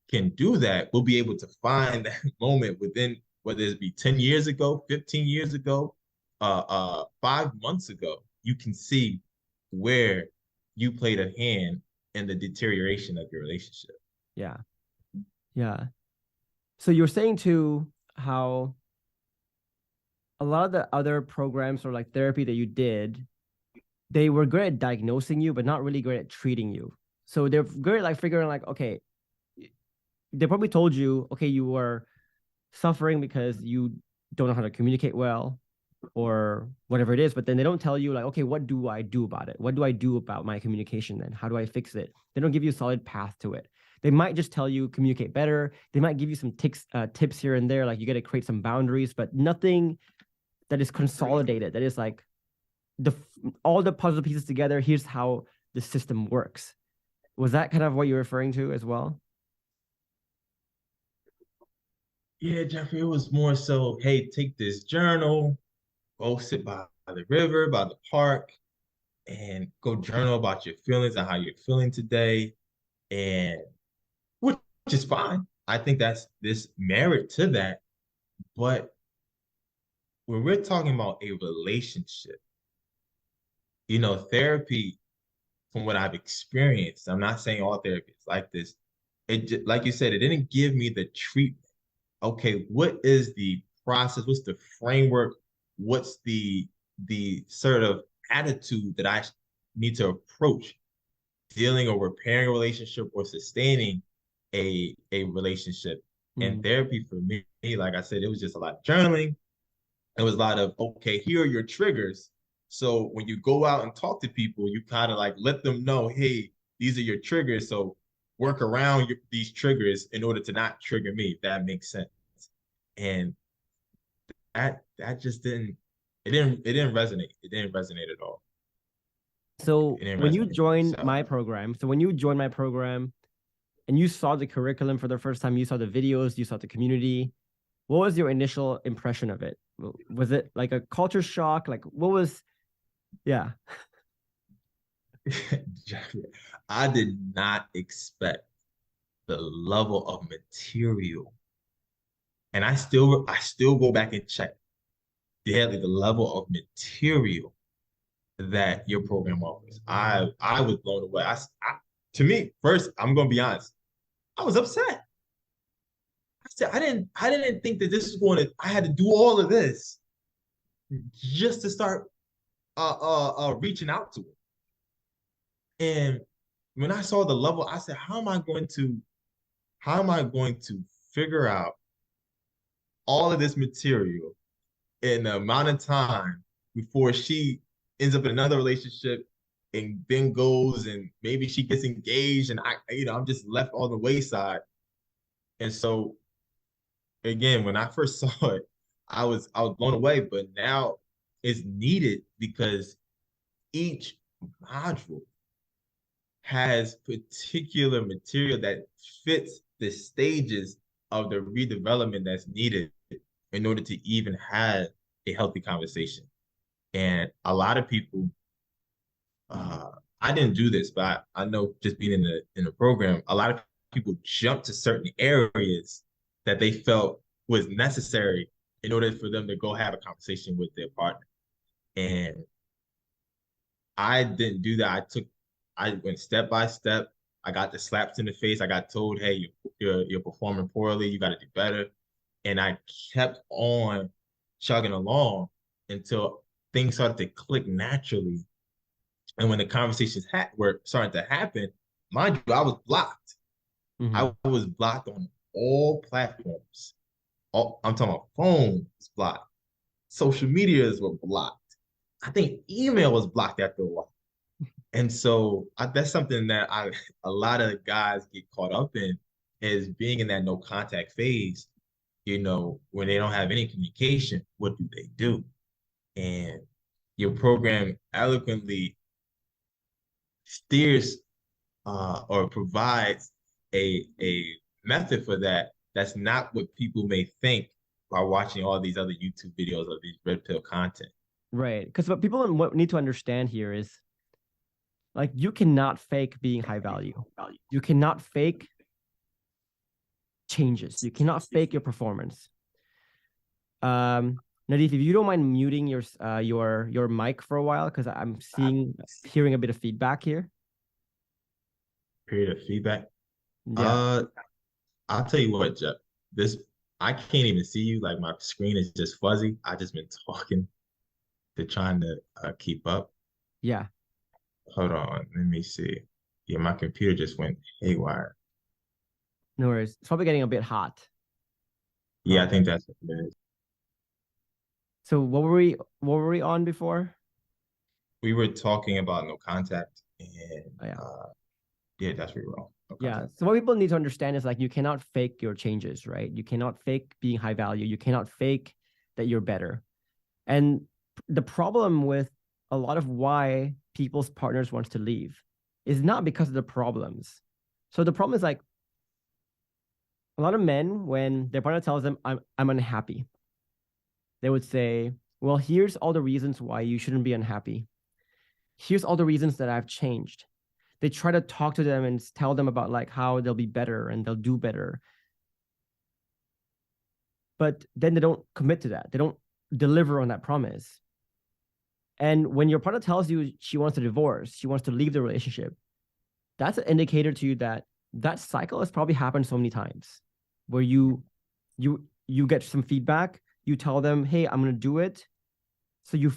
can do that, we'll be able to find that moment within, whether it be 10 years ago, 15 years ago, 5 months ago, you can see where you played a hand in the deterioration of your relationship. Yeah. Yeah. So you're saying too how a lot of the other programs or like therapy that you did, they were great at diagnosing you, but not really great at treating you. So they're great at like figuring like, okay, they probably told you, okay, you were suffering because you don't know how to communicate well or whatever it is, but then they don't tell you like, okay, what do I do about it? What do I do about my communication then? How do I fix it? They don't give you a solid path to it. They might just tell you communicate better. They might give you some tips here and there, like you got to create some boundaries, but nothing that is consolidated. That is like all the puzzle pieces together. Here's how the system works. Was that kind of what you're referring to as well? Yeah, Geoffrey, it was more so, hey, take this journal, go sit by the river, by the park, and go journal about your feelings and how you're feeling today. And which is fine. I think there's merit to that. But when we're talking about a relationship, therapy, from what I've experienced, I'm not saying all therapy is like this. Like you said, it didn't give me the treatment. Okay, what is the process? What's the framework? What's the sort of attitude that I need to approach dealing or repairing a relationship or sustaining a relationship. And Mm. therapy for me, like I said, it was just a lot of journaling. It was a lot of, okay, here are your triggers. So when you go out and talk to people, you kind of like let them know, hey, these are your triggers. So work around these triggers in order to not trigger me, if that makes sense. And that just didn't resonate. It didn't resonate at all. So It didn't when you resonate. joined So my program, and you saw the curriculum for the first time, you saw the videos, you saw the community, what was your initial impression of it? Was it like a culture shock? Like what was, yeah. I did not expect the level of material. And I still go back and check daily the level of material that your program offers. I was blown away. To me, first, I'm gonna be honest, I was upset. I said I didn't think that this was going to I had to do all of this just to start reaching out to it. And when I saw the level, I said, how am I going to figure out all of this material in the amount of time before she ends up in another relationship and then goes and maybe she gets engaged and I'm just left on the wayside. And so again, when I first saw it, I was blown away, but now it's needed because each module has particular material that fits the stages of the redevelopment that's needed in order to even have a healthy conversation. And a lot of people, uh, I didn't do this, but I know just being in the program, a lot of people jump to certain areas that they felt was necessary in order for them to go have a conversation with their partner. And I didn't do that. I went step by step. I got the slaps in the face. I got told, hey, you're performing poorly. You got to do better. And I kept on chugging along until things started to click naturally. And when the conversations were starting to happen, mind you, I was blocked. Mm-hmm. I was blocked on all platforms. I'm talking about phone was blocked. Social medias were blocked. I think email was blocked after a while. And so that's something that a lot of guys get caught up in is being in that no contact phase. When they don't have any communication, what do they do? And your program eloquently steers or provides a method for that. That's not what people may think by watching all these other YouTube videos of these red pill content. Right. Because what people need to understand here is like you cannot fake being high value. You cannot fake changes. You cannot fake your performance. Nadif, if you don't mind muting your mic for a while, because I'm hearing a bit of feedback here. Period of feedback. Yeah. I'll tell you what, Jeff. I can't even see you. Like my screen is just fuzzy. I just been talking to trying to keep up. Yeah. Hold on, let me see. Yeah, my computer just went haywire. No worries. It's probably getting a bit hot. Yeah, I think that's what it is. So what were we on before? We were talking about no contact, and yeah. Yeah, that's where we were on. No Yeah. contact. So what people need to understand is like you cannot fake your changes, right? You cannot fake being high value. You cannot fake that you're better. And the problem with a lot of why people's partners want to leave is not because of the problems. So the problem is like a lot of men, when their partner tells them, I'm unhappy, they would say, well, here's all the reasons why you shouldn't be unhappy. Here's all the reasons that I've changed. They try to talk to them and tell them about like how they'll be better and they'll do better. But then they don't commit to that. They don't deliver on that promise. And when your partner tells you she wants to divorce, she wants to leave the relationship, that's an indicator to you that that cycle has probably happened so many times where you get some feedback, you tell them, hey, I'm going to do it. So you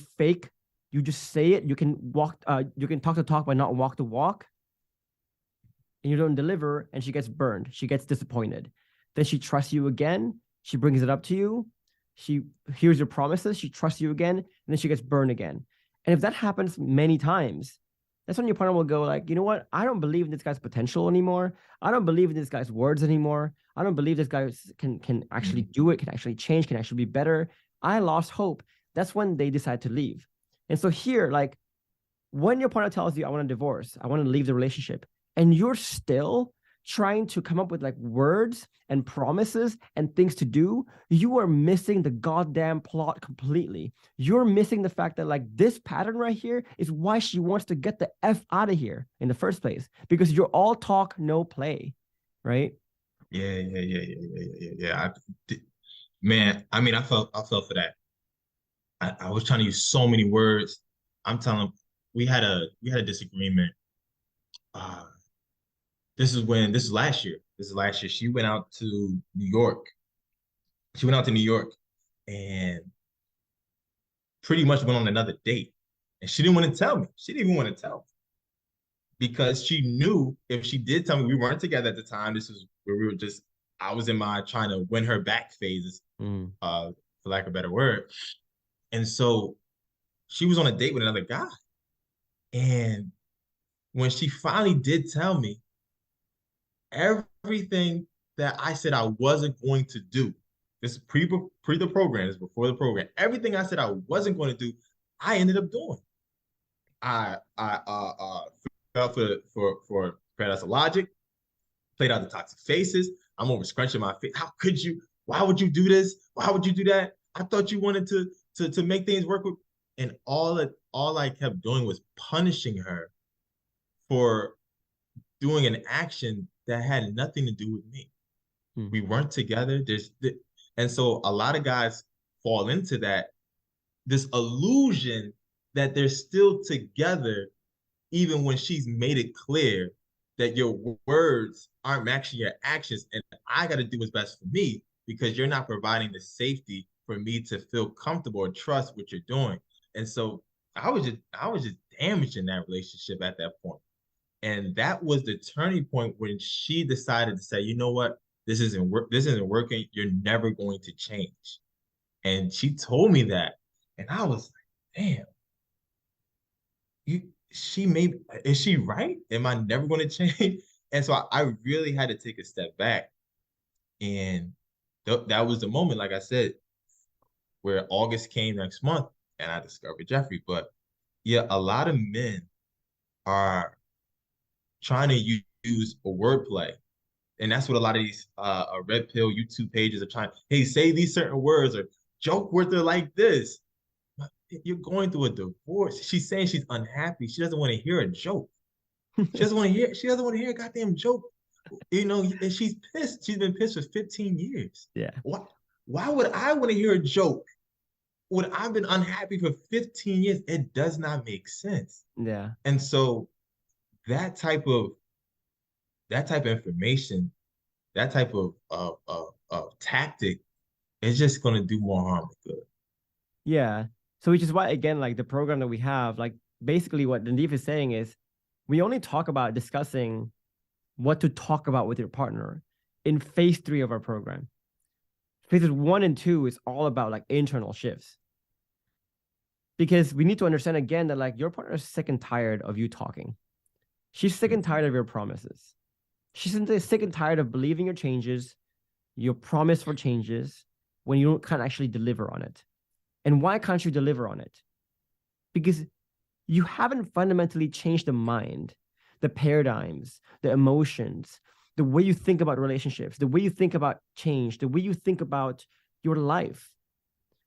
just say it. You can talk the talk, but not walk the walk. and you don't deliver, and she gets burned. She gets disappointed. Then she trusts you again. She brings it up to you. She hears your promises. She trusts you again, and then she gets burned again. And if that happens many times, that's when your partner will go like, you know what? I don't believe in this guy's potential anymore. I don't believe in this guy's words anymore. I don't believe this guy can actually do it, can actually change, can actually be better. I lost hope. That's when they decide to leave. And so here, like, when your partner tells you, I want a divorce, I want to leave the relationship, and you're still trying to come up with like words and promises and things to do, you are missing the goddamn plot completely. You're missing the fact that like this pattern right here is why she wants to get the F out of here in the first place, because you're all talk, no play, right? Yeah. Man, I mean, I felt for that. I was trying to use so many words. I'm telling, we had a disagreement. This is last year. This is last year. She went out to New York. She went out to New York and pretty much went on another date. And she didn't want to tell me. She didn't even want to tell me because she knew if she did tell me, we weren't together at the time. This is where we were just, I was in my trying to win her back phases, for lack of a better word. And so she was on a date with another guy. And when she finally did tell me, everything that I said I wasn't going to do, this is pre the program, this is before the program, everything I said I wasn't going to do, I ended up doing. I fell for Paradise of Logic, played out the toxic faces. I'm over scrunching my face. How could you? Why would you do this? Why would you do that? I thought you wanted to make things work with. And all I kept doing was punishing her for doing an action that had nothing to do with me. We weren't together. And so a lot of guys fall into that, this illusion that they're still together, even when she's made it clear that your words aren't matching your actions. And I got to do what's best for me because you're not providing the safety for me to feel comfortable or trust what you're doing. And so I was just damaged in that relationship at that point. And that was the turning point when she decided to say, you know what, this isn't working. You're never going to change. And she told me that. And I was like, damn, is she right? Am I never going to change? And so I really had to take a step back. And that was the moment, like I said, where August came next month and I discovered Geoffrey. But yeah, a lot of men are trying to use a wordplay. And that's what a lot of these REPEL YouTube pages are trying. Hey, say these certain words or joke with her like this. You're going through a divorce. She's saying she's unhappy. She doesn't want to hear a joke. She doesn't want to hear a goddamn joke. You know, and she's pissed. She's been pissed for 15 years. Yeah. Why would I want to hear a joke when I've been unhappy for 15 years? It does not make sense. Yeah. And so that type of information, that type of tactic is just going to do more harm than good. Yeah. So which is why, again, like the program that we have, like basically what Nadif is saying is we only talk about discussing what to talk about with your partner in phase 3 of our program. Phases 1 and 2 is all about like internal shifts. Because we need to understand again that like your partner is sick and tired of you talking. She's sick and tired of your promises. She's sick and tired of believing your changes, your promise for changes, when you can't actually deliver on it. And why can't you deliver on it? Because you haven't fundamentally changed the mind, the paradigms, the emotions, the way you think about relationships, the way you think about change, the way you think about your life.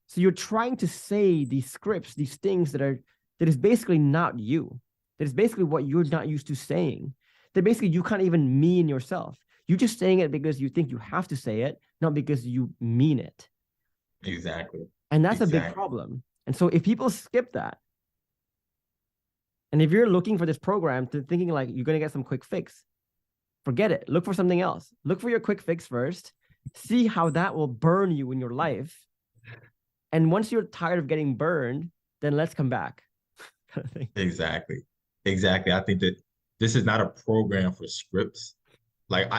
So you're trying to say these scripts, these things that is basically not you. That is basically what you're not used to saying. That basically you can't even mean yourself. You're just saying it because you think you have to say it, not because you mean it. Exactly. And that's a big problem. And so if people skip that, and if you're looking for this program thinking like you're going to get some quick fix, forget it. Look for something else. Look for your quick fix first. See how that will burn you in your life. And once you're tired of getting burned, then let's come back. Exactly. I think that this is not a program for scripts. Like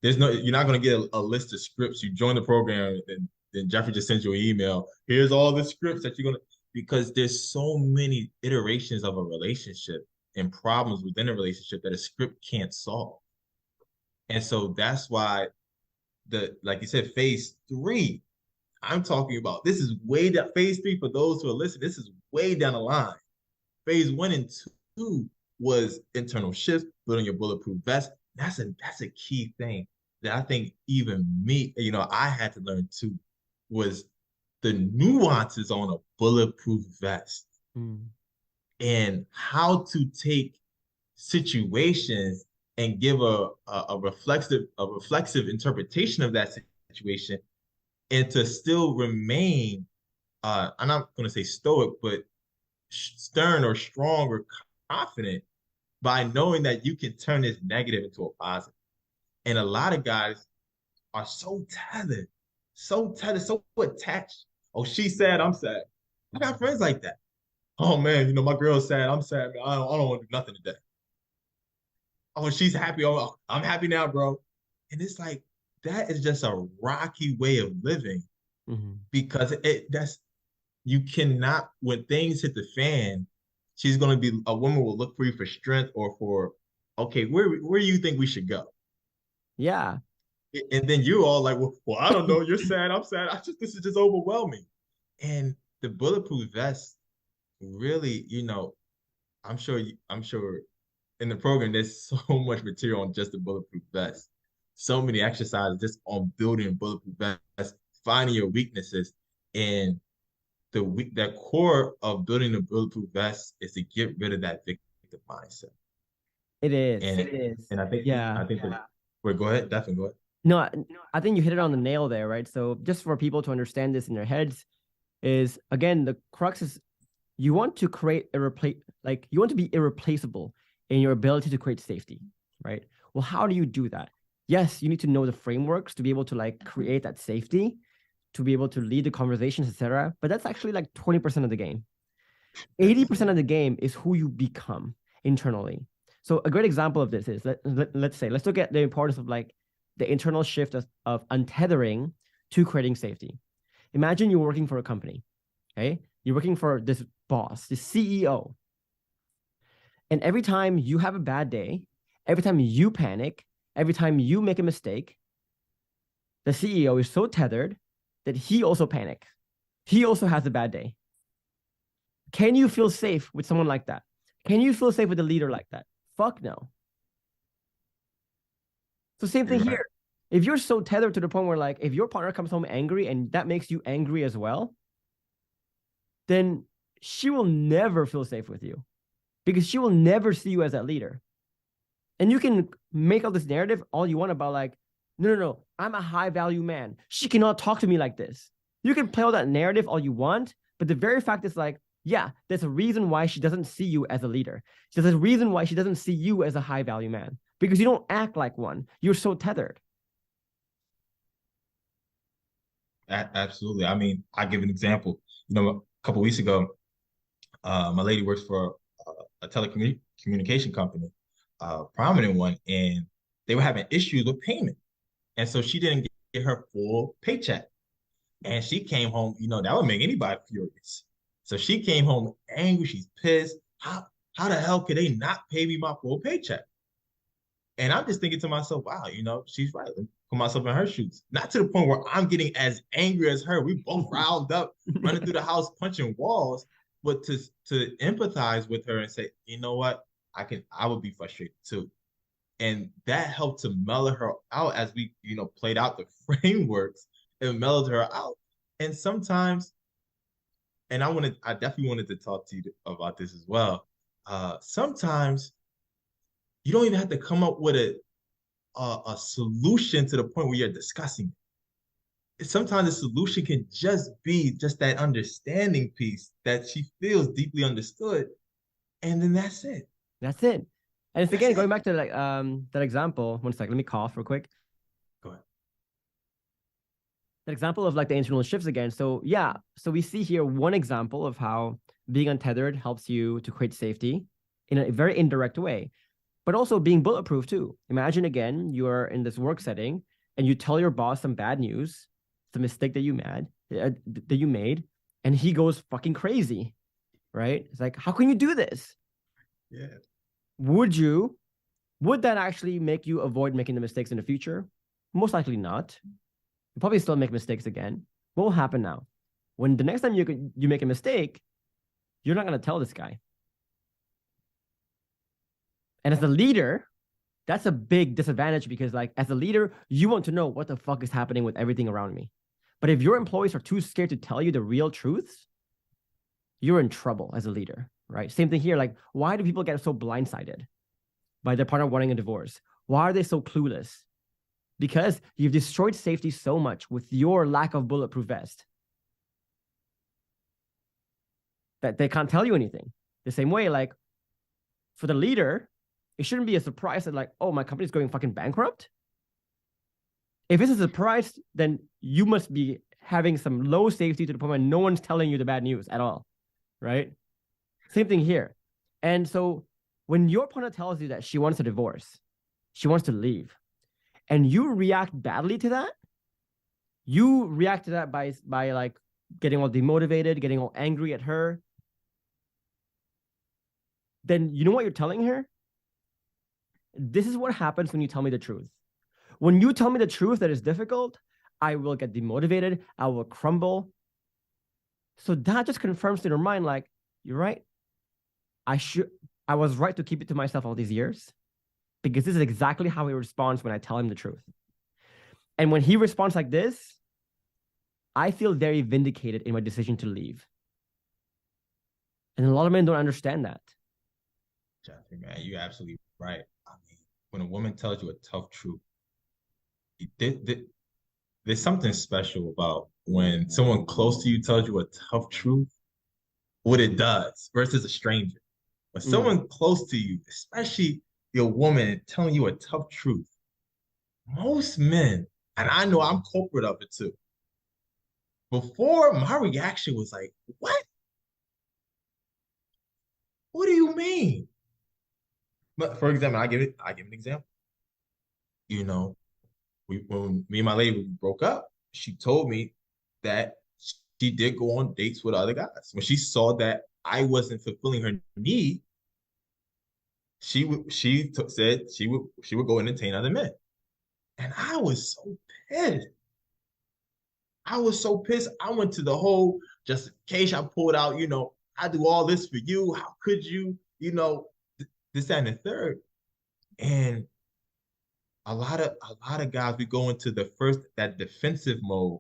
there's no, you're not gonna get a list of scripts. You join the program, and then Geoffrey just sends you an email. Here's all the scripts that you're gonna, because there's so many iterations of a relationship and problems within a relationship that a script can't solve. And so that's why like you said, phase 3, I'm talking about, this is way down. Phase 3, for those who are listening, this is way down the line. Phase 1 and 2 was internal shifts, building your bulletproof vest. That's a key thing that I think even me, I had to learn too, was the nuances on a bulletproof vest and how to take situations and give a reflexive interpretation of that situation, and to still remain, I'm not going to say stoic, but stern or strong or confident, by knowing that you can turn this negative into a positive. And a lot of guys are so tethered, so attached. Oh, she's sad, I'm sad. I got friends like that. Oh man, my girl's sad, I'm sad, man. I don't want to do nothing today. Oh, she's happy. Oh, I'm happy now, bro. And it's like, that is just a rocky way of living, because you cannot, when things hit the fan, a woman will look for you for strength, or for, okay, where do you think we should go? Yeah. And then you're all like, well, I don't know. You're sad. I'm sad. This is just overwhelming. And the bulletproof vest really, I'm sure in the program, there's so much material on just the bulletproof vest. So many exercises just on building bulletproof vest, finding your weaknesses. And that core of building a bulletproof vest is to get rid of that victim mindset. It is. And I think, wait, go ahead. Definitely go ahead. No, I think you hit it on the nail there, right? So just for people to understand this in their heads, is, again, the crux is, you want to create you want to be irreplaceable in your ability to create safety, right? Well, how do you do that? Yes, you need to know the frameworks to be able to create that safety, to be able to lead the conversations, etc. But that's actually 20% of the game. 80% of the game is who you become internally. So a great example of this is, let's look at the importance of the internal shift of untethering to creating safety. Imagine you're working for a company, okay? You're working for this boss, this CEO. And every time you have a bad day, every time you panic, every time you make a mistake, the CEO is so tethered that he also panics. He also has a bad day. Can you feel safe with someone like that? Can you feel safe with a leader like that? Fuck no. So same thing here. If you're so tethered to the point where if your partner comes home angry and that makes you angry as well, then she will never feel safe with you, because she will never see you as that leader. And you can make all this narrative all you want about no, I'm a high value man. She cannot talk to me like this. You can play all that narrative all you want, but the very fact is yeah, there's a reason why she doesn't see you as a leader. There's a reason why she doesn't see you as a high value man, because you don't act like one. You're so tethered. Absolutely. I mean, I'll give an example. A couple of weeks ago, my lady works for a telecommunication company, a prominent one, and they were having issues with payment. And so she didn't get her full paycheck. And she came home, that would make anybody furious. So she came home angry. She's pissed. How the hell could they not pay me my full paycheck? And I'm just thinking to myself, wow, she's right. Let me put myself in her shoes. Not to the point where I'm getting as angry as her. We both riled up, running through the house, punching walls, but to empathize with her and say, you know what, I would be frustrated too. And that helped to mellow her out as we, played out the frameworks, and mellowed her out. And sometimes, and I definitely wanted to talk to you about this as well. Sometimes you don't even have to come up with a solution to the point where you're discussing it. Sometimes the solution can just be just that understanding piece, that she feels deeply understood, and then that's it. That's it. And it's, again, going back to that example. One second, let me cough real quick. Go ahead. That example of the internal shifts again. So yeah, so we see here one example of how being untethered helps you to create safety in a very indirect way. but also being bulletproof too. Imagine again, you are in this work setting and you tell your boss some bad news, the mistake that you made, and he goes fucking crazy, right? It's like, how can you do this? Yeah. Would that actually make you avoid making the mistakes in the future? Most likely not. You probably still make mistakes again. What will happen now? When the next time you make a mistake, you're not going to tell this guy. And as a leader, that's a big disadvantage because, like, as a leader, you want to know what the fuck is happening with everything around me. But if your employees are too scared to tell you the real truths, you're in trouble as a leader, right? Same thing here. Like, why do people get so blindsided by their partner wanting a divorce? Why are they so clueless? Because you've destroyed safety so much with your lack of bulletproof vest that they can't tell you anything. The same way, like, for the leader, it shouldn't be a surprise that, like, oh, my company's going fucking bankrupt. If it's a surprise, then you must be having some low safety to the point where no one's telling you the bad news at all, right? Same thing here. And so when your partner tells you that she wants a divorce, she wants to leave, and you react badly to that, you react to that by like getting all demotivated, getting all angry at her, then you know what you're telling her? This is what happens when you tell me the truth. When you tell me the truth that is difficult, I will get demotivated. I will crumble. So that just confirms in her mind, like, you're right. I was right to keep it to myself all these years because this is exactly how he responds when I tell him the truth. And when he responds like this, I feel very vindicated in my decision to leave. And a lot of men don't understand that. Geoffrey, man, you're absolutely right. I mean, when a woman tells you a tough truth, there's something special about when someone close to you tells you a tough truth, what it does versus a stranger. When someone close to you, especially your woman, telling you a tough truth, most men, and I know I'm culprit of it too. Before, my reaction was like, "What? What do you mean?" But for example, I give an example. You know, when me and my lady broke up, she told me that she did go on dates with other guys. When she saw that I wasn't fulfilling her need, said she would go entertain other men, and I was so pissed. I was so pissed. I went to the whole justification. I pulled out, I do all this for you. How could you, this, that, and the third. And a lot of guys, we go into that defensive mode,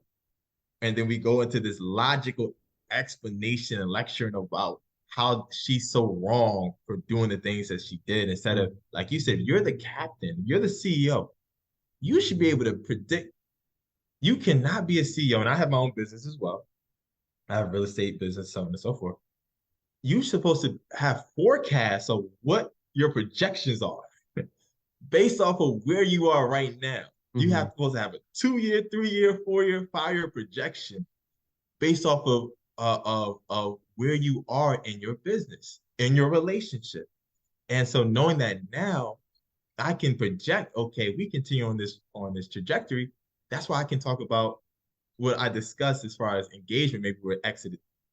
and then we go into this logical explanation and lecturing about how she's so wrong for doing the things that she did, instead of, like you said, you're the captain, you're the CEO. You should be able to predict. You cannot be a CEO, and I have my own business as well. I have a real estate business, so on and so forth. You're supposed to have forecasts of what your projections are based off of where you are right now. You have supposed to have a 2-year, 3-year, 4-year, 5-year projection based off of where you are in your business, in your relationship. And so knowing that now, I can project, okay, we continue on this trajectory. That's why I can talk about what I discussed as far as engagement. Maybe we're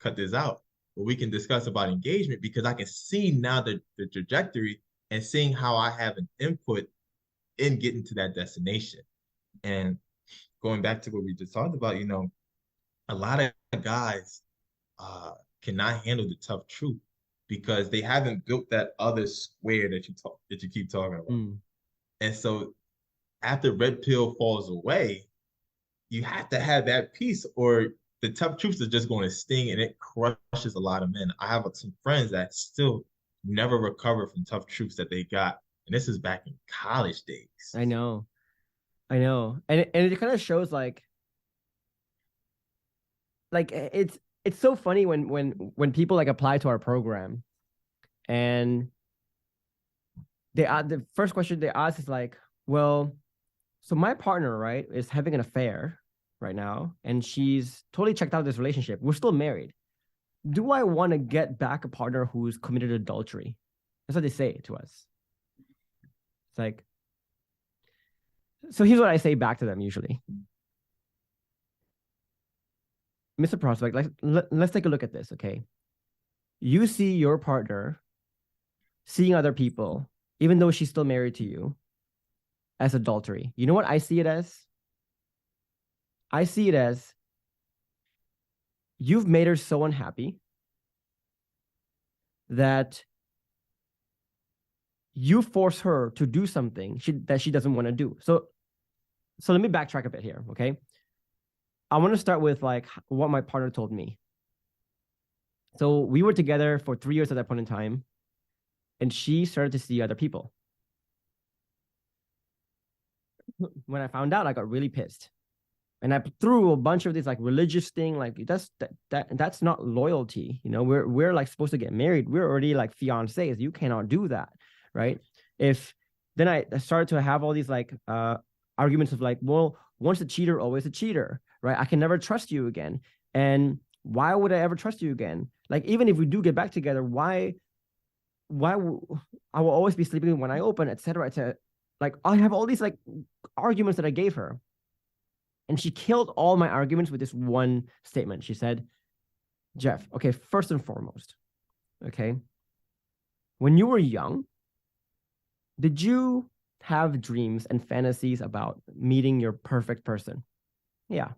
cut this out, but we can discuss about engagement because I can see now the trajectory and seeing how I have an input in getting to that destination. And going back to what we just talked about, a lot of guys cannot handle the tough truth because they haven't built that other square that you keep talking about. And so after red pill falls away, you have to have that piece, or the tough truths are just going to sting, and it crushes a lot of men. I have some friends that still never recover from tough truths that they got, and this is back in college days. I know, and it kind of shows like it's so funny when people like apply to our program, and the first question they ask is like, well, so my partner, right, is having an affair right now, and she's totally checked out this relationship. We're still married. Do I want to get back a partner who's committed adultery? That's what they say to us. It's like, so here's what I say back to them usually. Mr. Prospect, let's take a look at this, okay? You see your partner seeing other people, even though she's still married to you, as adultery. You know what I see it as? I see it as you've made her so unhappy that you force her to do something that she doesn't want to do. So let me backtrack a bit here, okay? I want to start with like what my partner told me. So we were together for 3 years at that point in time, and she started to see other people. When I found out, I got really pissed. And I threw a bunch of these like religious thing, like that's not loyalty. You know, we're like supposed to get married. We're already like fiancés. You cannot do that, right? Then I started to have all these like arguments of like, well, once a cheater, always a cheater, right? I can never trust you again. And why would I ever trust you again? Like, even if we do get back together, why I will always be sleeping when I open, etc., etc. Like, I have all these like arguments that I gave her. And she killed all my arguments with this one statement. She said, Jeff, okay, first and foremost, okay, when you were young, did you have dreams and fantasies about meeting your perfect person? Yeah.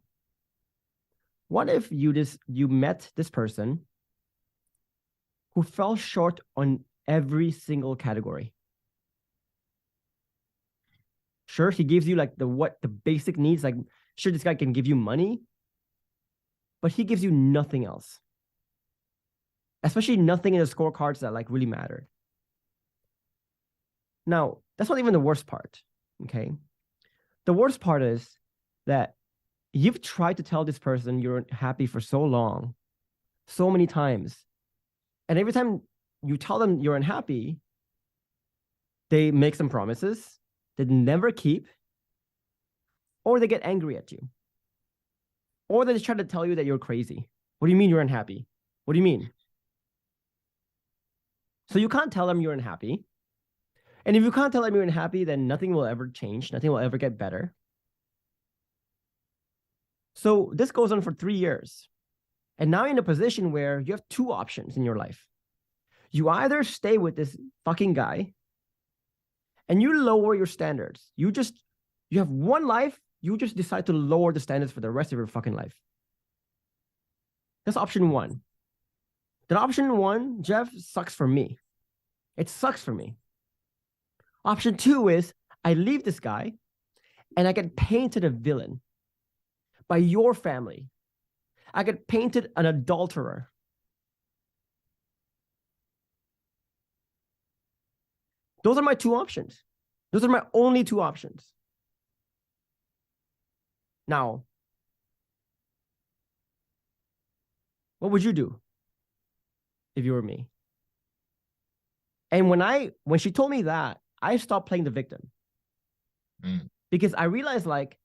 What if you met this person who fell short on every single category? Sure, he gives you like the basic needs, like sure, this guy can give you money, but he gives you nothing else. Especially nothing in the scorecards that like really mattered. Now, that's not even the worst part, okay? The worst part is that you've tried to tell this person you're happy for so long, so many times. And every time you tell them you're unhappy, they make some promises they never keep, or they get angry at you, or they just try to tell you that you're crazy. What do you mean you're unhappy? What do you mean? So you can't tell them you're unhappy. And if you can't tell them you're unhappy, then nothing will ever change. Nothing will ever get better. So this goes on for 3 years. And now you're in a position where you have two options in your life. You either stay with this fucking guy and you lower your standards. You have one life. You just decide to lower the standards for the rest of your fucking life. That's option one. Then option one, Jeff, sucks for me. It sucks for me. Option two is I leave this guy and I get painted a villain by your family. I get painted an adulterer. Those are my two options. Those are my only two options. Now, what would you do if you were me? And when she told me that, I stopped playing the victim. Because I realized like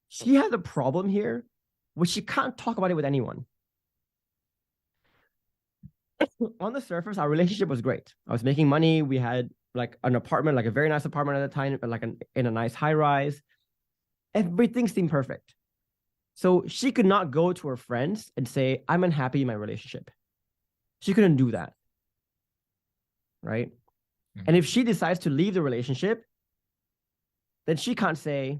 she had a problem here, which she can't talk about it with anyone. On the surface, our relationship was great. I was making money. We had like an apartment, like a very nice apartment at the time, like in a nice high rise. Everything seemed perfect. So she could not go to her friends and say, I'm unhappy in my relationship. She couldn't do that. Right? Mm-hmm. And if she decides to leave the relationship, then she can't say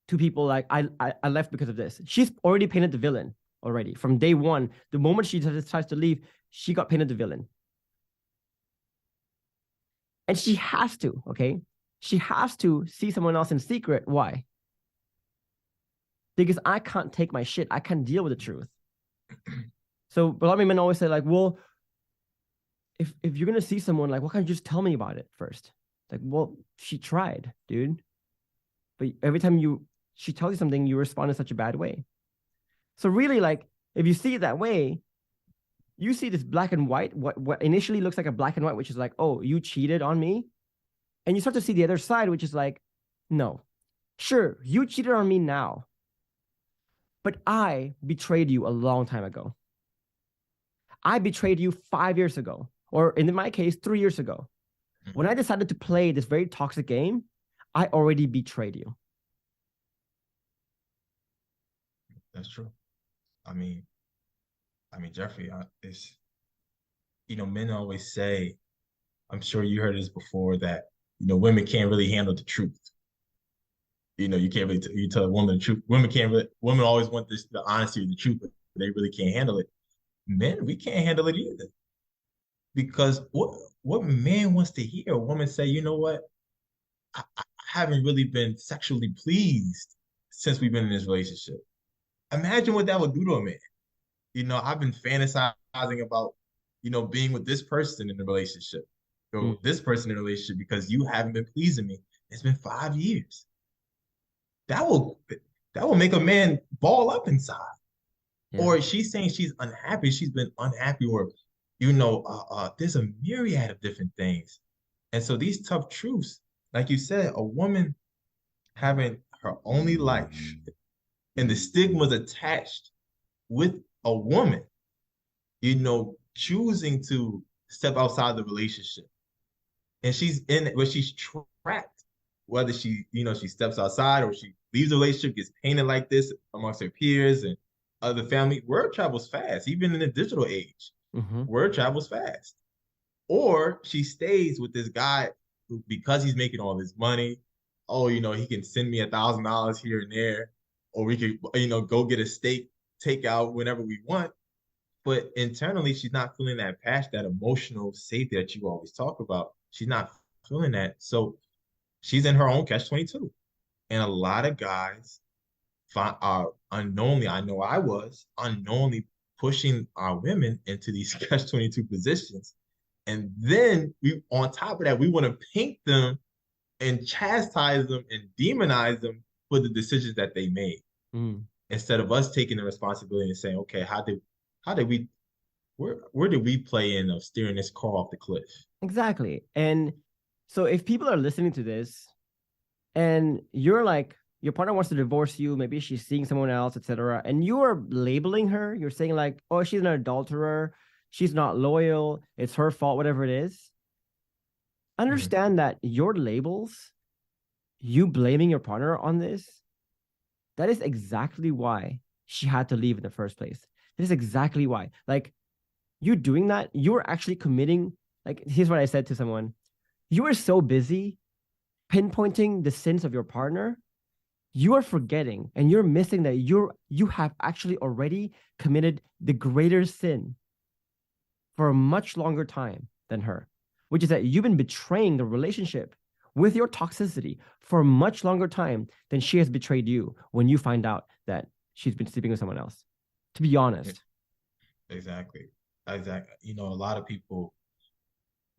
to people like, I left because of this. She's already painted the villain already. From day one, the moment she decides to leave, she got painted the villain. And she has to, okay? She has to see someone else in secret. Why? Because I can't take my shit. I can't deal with the truth. So a lot of men always say like, well, if you're going to see someone, like, why can't you just tell me about it first? Like, well, she tried, dude. But every time she tells you something, you respond in such a bad way. So really, like, if you see it that way, you see this black and white, what initially looks like a black and white, which is like, oh, you cheated on me. And you start to see the other side, which is like, no, sure, you cheated on me now, but I betrayed you a long time ago. I betrayed you 5 years ago, or in my case, 3 years ago. When I decided to play this very toxic game, I already betrayed you. That's true. I mean, Geoffrey, it's, men always say, I'm sure you heard this before, that, women can't really handle the truth. You can't really you tell a woman the truth. Women always want the honesty of the truth, but they really can't handle it. Men, we can't handle it either. Because what man wants to hear a woman say, you know what? I haven't really been sexually pleased since we've been in this relationship. Imagine what that would do to a man. I've been fantasizing about, being with this person in the relationship, or this person in a relationship, because you haven't been pleasing me. It's been 5 years. That will make a man ball up inside. Yeah. Or she's saying she's unhappy. She's been unhappy, or, there's a myriad of different things. And so these tough truths, like you said, a woman having her only life and the stigmas attached with a woman, choosing to step outside the relationship. And she's trapped, whether she steps outside or she leaves the relationship, gets painted like this amongst her peers and other family. Word travels fast, even in the digital age. Word travels fast. Or she stays with this guy who, because he's making all this money, he can send me $1,000 here and there, or we could, go get a steak takeout whenever we want. But internally, she's not feeling that passion, that emotional safety that you always talk about. She's not feeling that. So she's in her own catch-22. And a lot of guys are unknowingly, I know I was, unknowingly pushing our women into these catch-22 positions. And then on top of that, we want to paint them and chastise them and demonize them for the decisions that they made. Instead of us taking the responsibility and saying, okay, where did we play in of steering this car off the cliff? Exactly. And so if people are listening to this and you're like, your partner wants to divorce you, maybe she's seeing someone else, etc., and you are labeling her, you're saying like, oh, she's an adulterer, she's not loyal, it's her fault, whatever it is. Understand that your labels, you blaming your partner on this, that is exactly why she had to leave in the first place. That is exactly why. Like, you doing that, you're actually committing, like, here's what I said to someone. You are so busy pinpointing the sins of your partner, you are forgetting and you're missing that you have actually already committed the greater sin for a much longer time than her, which is that you've been betraying the relationship with your toxicity for a much longer time than she has betrayed you when you find out that she's been sleeping with someone else, to be honest. Exactly. A lot of people,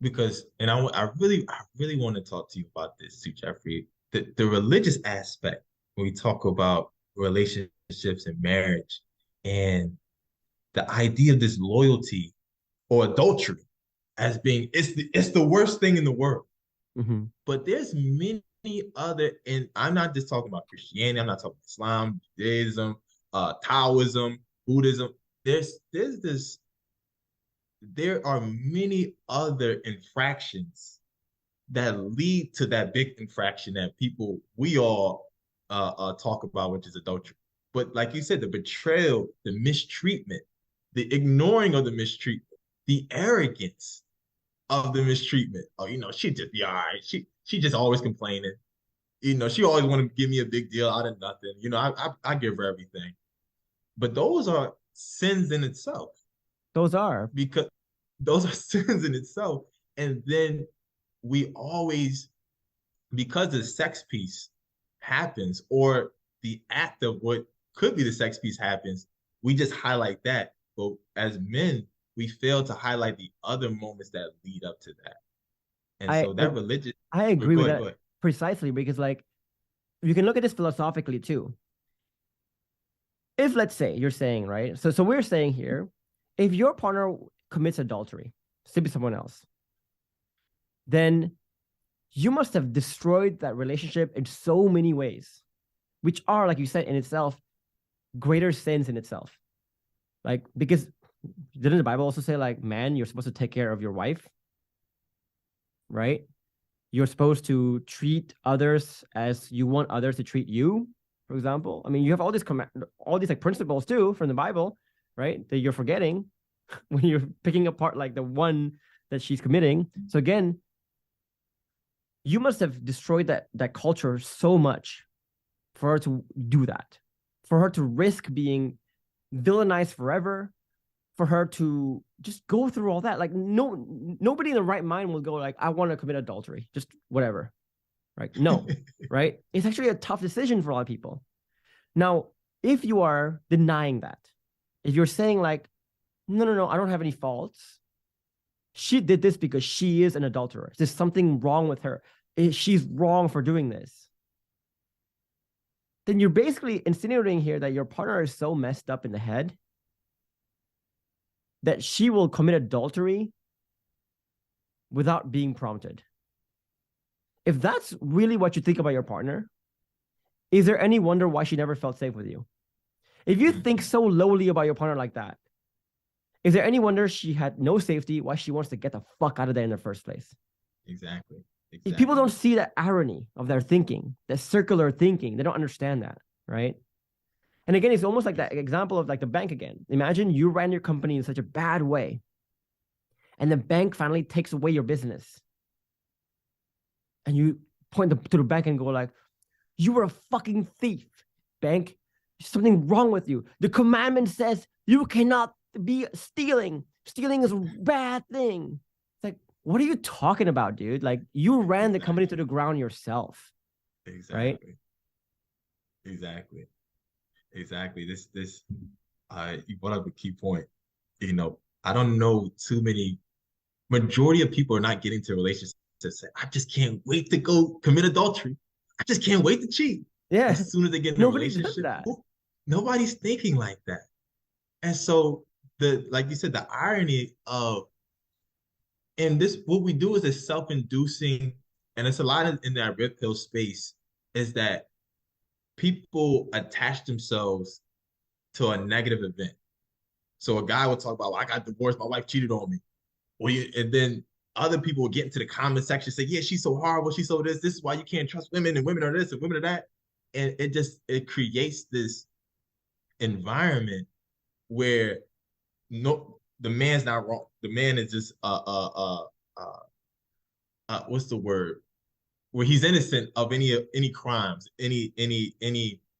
because, and I really want to talk to you about this too, Geoffrey, the religious aspect when we talk about relationships and marriage, and the idea of this loyalty or adultery as being, it's the worst thing in the world. But there's many other, and I'm not just talking about Christianity, I'm not talking about Islam, Judaism, Taoism, Buddhism. There are many other infractions that lead to that big infraction that we all talk about, which is adultery. But like you said, the betrayal, the mistreatment, the ignoring of the mistreatment, the arrogance of the mistreatment. Oh, she just be all right. She just always complaining. She always want to give me a big deal out of nothing. I give her everything. But those are sins in itself. Those are. Because those are sins in itself. And then we always, because the sex piece happens, or the act of what could be the sex piece happens, we just highlight that. But as men, we fail to highlight the other moments that lead up to that. And I agree with that precisely, because like, you can look at this philosophically too. If, let's say, you're saying, right? So we're saying here, if your partner commits adultery, sleep with someone else, then you must have destroyed that relationship in so many ways, which are, like you said, in itself, greater sins in itself. Like, because didn't the Bible also say, like, man, you're supposed to take care of your wife? Right? You're supposed to treat others as you want others to treat you, for example. I mean, you have all these all these like principles too from the Bible, right? That you're forgetting when you're picking apart like the one that she's committing. So again, you must have destroyed that culture so much for her to do that, for her to risk being villainized forever, for her to just go through all that. Like nobody in the right mind will go like, I want to commit adultery, just whatever, right? No, right? It's actually a tough decision for a lot of people. Now, if you are denying that, if you're saying like, no, I don't have any faults. She did this because she is an adulterer. There's something wrong with her. She's wrong for doing this. Then you're basically insinuating here that your partner is so messed up in the head that she will commit adultery without being prompted. If that's really what you think about your partner, is there any wonder why she never felt safe with you? If you think so lowly about your partner like that, is there any wonder she had no safety, why she wants to get the fuck out of there in the first place? Exactly. If people don't see that irony of their thinking, that circular thinking, they don't understand that, right? And again, it's almost like that example of like the bank again. Imagine you ran your company in such a bad way, and the bank finally takes away your business. And you point to the bank and go like, you were a fucking thief, bank. There's something wrong with you. The commandment says you cannot be stealing. Stealing is a bad thing. It's like, what are you talking about, dude? Like, you ran the company to the ground yourself. Exactly. Right? Exactly. This you brought up a key point. You know, I don't know too many. Majority of people are not getting to relationships that say, I just can't wait to go commit adultery. I just can't wait to cheat. Yeah. As soon as they get in a relationship, nobody's thinking like that. And so like you said, the irony of, and this, what we do is a self-inducing, and it's a lot in that red pill space, is that people attach themselves to a negative event. So a guy will talk about, well, I got divorced, my wife cheated on me. And then other people will get into the comment section and say, yeah, she's so horrible, she's so this is why you can't trust women, and women are this and women are that. And it creates this environment where the man's not wrong. The man is just what's the word? Where he's innocent of any crimes, any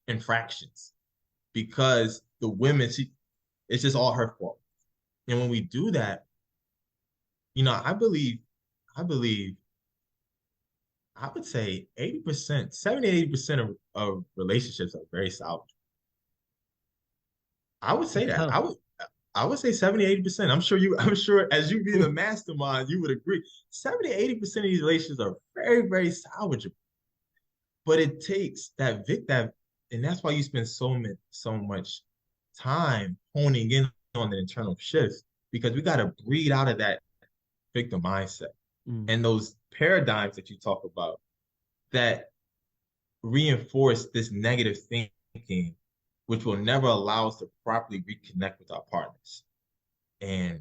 infractions, because the women, it's just all her fault. And when we do that, you know, I would say 80%, 70-80% of relationships are very salvageable. I would say that. I would say 70-80%. I'm sure as you be the mastermind, you would agree. 70-80% of these relationships are very, very salvageable. But it takes that and that's why you spend so much time honing in on the internal shifts, because we got to breed out of that victim mindset and those paradigms that you talk about that reinforce this negative thinking, which will never allow us to properly reconnect with our partners. And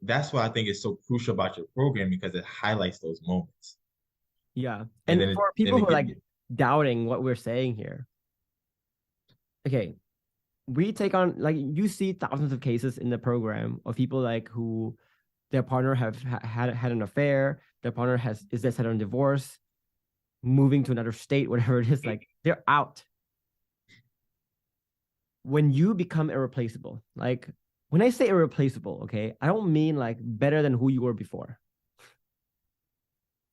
that's why I think it's so crucial about your program, because it highlights those moments. Yeah. And for people who are like doubting what we're saying here, okay, we take on, like, you see thousands of cases in the program of people like who their partner have had an affair, their partner is set on divorce, moving to another state, whatever it is, like they're out. When you become irreplaceable, like when I say irreplaceable, okay, I don't mean like better than who you were before.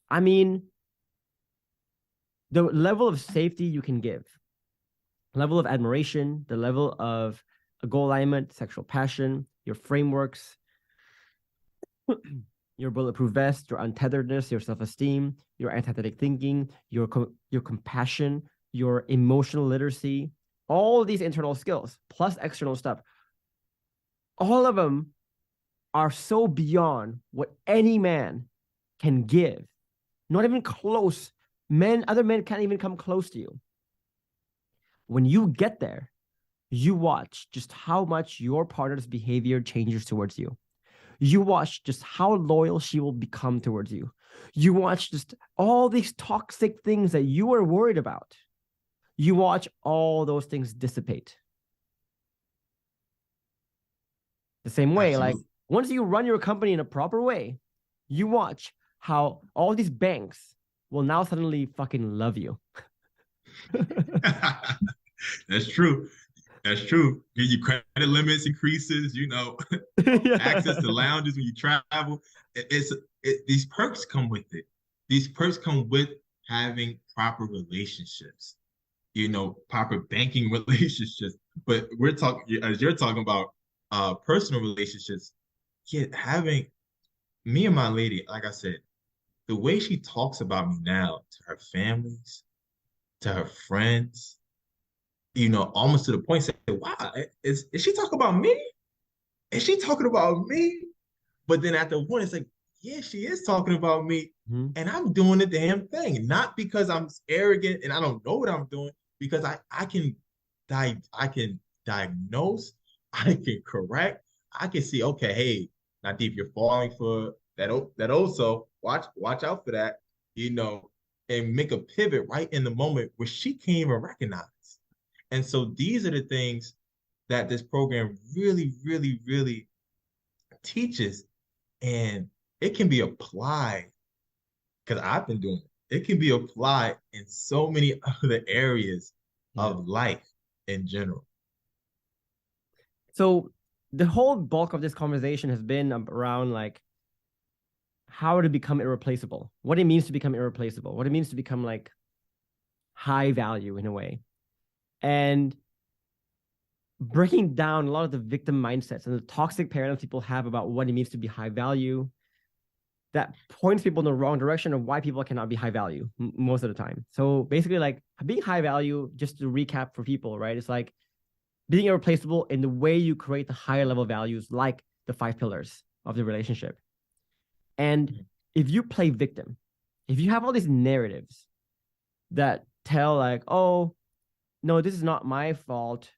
I mean the level of safety you can give, level of admiration, the level of goal alignment, sexual passion, your frameworks, your bulletproof vest, your untetheredness, your self-esteem, your antithetic thinking, your compassion, your emotional literacy, all these internal skills plus external stuff, all of them are so beyond what any man can give. Not even close. Other men can't even come close to you. When you get there, you watch just how much your partner's behavior changes towards you. You watch just how loyal she will become towards you. You watch just all these toxic things that you are worried about. You watch all those things dissipate. The same way, Absolutely. like once you run your company in a proper way, you watch how all these banks will now suddenly fucking love you. That's true. That's true. Your credit limits increases, access to lounges when you travel. These perks come with it. These perks come with having proper relationships, proper banking relationships. But we're talking, as you're talking about personal relationships, yeah, having me and my lady, like I said, the way she talks about me now to her families, to her friends, almost to the point say, wow, is she talking about me? Is she talking about me? But then at the point, it's like, yeah, she is talking about me. Mhm. And I'm doing the damn thing. Not because I'm arrogant and I don't know what I'm doing, because I can diagnose, I can correct, I can see, okay, hey, Nadif, you're falling for that also. Watch out for that, and make a pivot right in the moment where she can't even recognize. And so these are the things that this program really, really, really teaches. And it can be applied, because I've been doing it. It can be applied in so many other areas of life in general. So the whole bulk of this conversation has been around like how to become irreplaceable, what it means to become irreplaceable, what it means to become like high value in a way. And breaking down a lot of the victim mindsets and the toxic paradigms people have about what it means to be high value that points people in the wrong direction of why people cannot be high value most of the time. So basically, like being high value, just to recap for people, right? It's like being irreplaceable in the way you create the higher level values, like the 5 pillars of the relationship. And if you play victim, if you have all these narratives that tell like, oh, no, this is not my fault.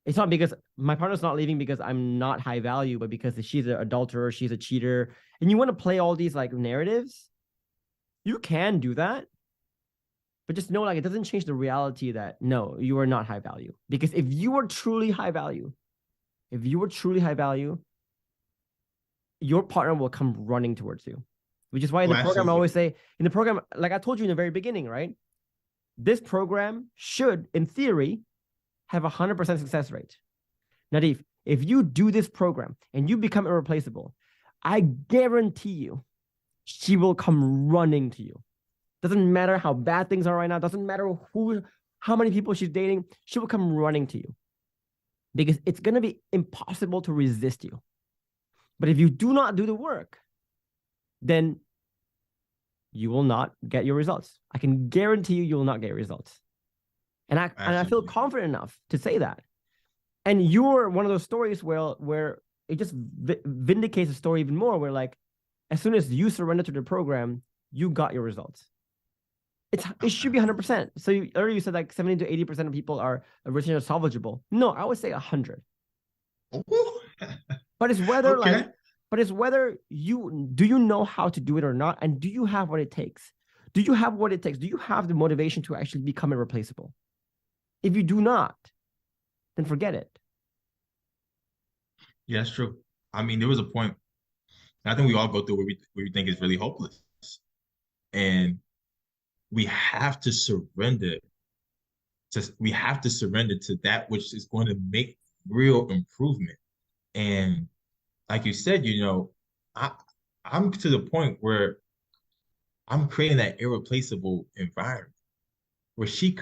It's not because my partner's not leaving because I'm not high value, but because she's an adulterer, she's a cheater. And you want to play all these like narratives, you can do that. But just know, like, it doesn't change the reality that no, you are not high value. Because if you are truly high value, your partner will come running towards you. Which is why in the program, I always say, in the program, like I told you in the very beginning, right? This program should, in theory, have 100% success rate. Nadif, if you do this program and you become irreplaceable, I guarantee you, she will come running to you. Doesn't matter how bad things are right now. Doesn't matter how many people she's dating. She will come running to you because it's going to be impossible to resist you. But if you do not do the work, then you will not get your results. I can guarantee you will not get results. And I feel confident enough to say that. And you're one of those stories where it just vindicates the story even more, where like, as soon as you surrender to the program, you got your results. It should be 100%. So earlier you said like 70 to 80% of people are originally salvageable. No, I would say 100. But it's whether do you know how to do it or not? And do you have what it takes? Do you have what it takes? Do you have the motivation to actually become irreplaceable? If you do not, then forget it. Yeah, that's true. I mean, there was a point, I think we all go through where we think it's really hopeless. And we have to surrender to that which is going to make real improvement. And like you said, I'm to the point where I'm creating that irreplaceable environment where she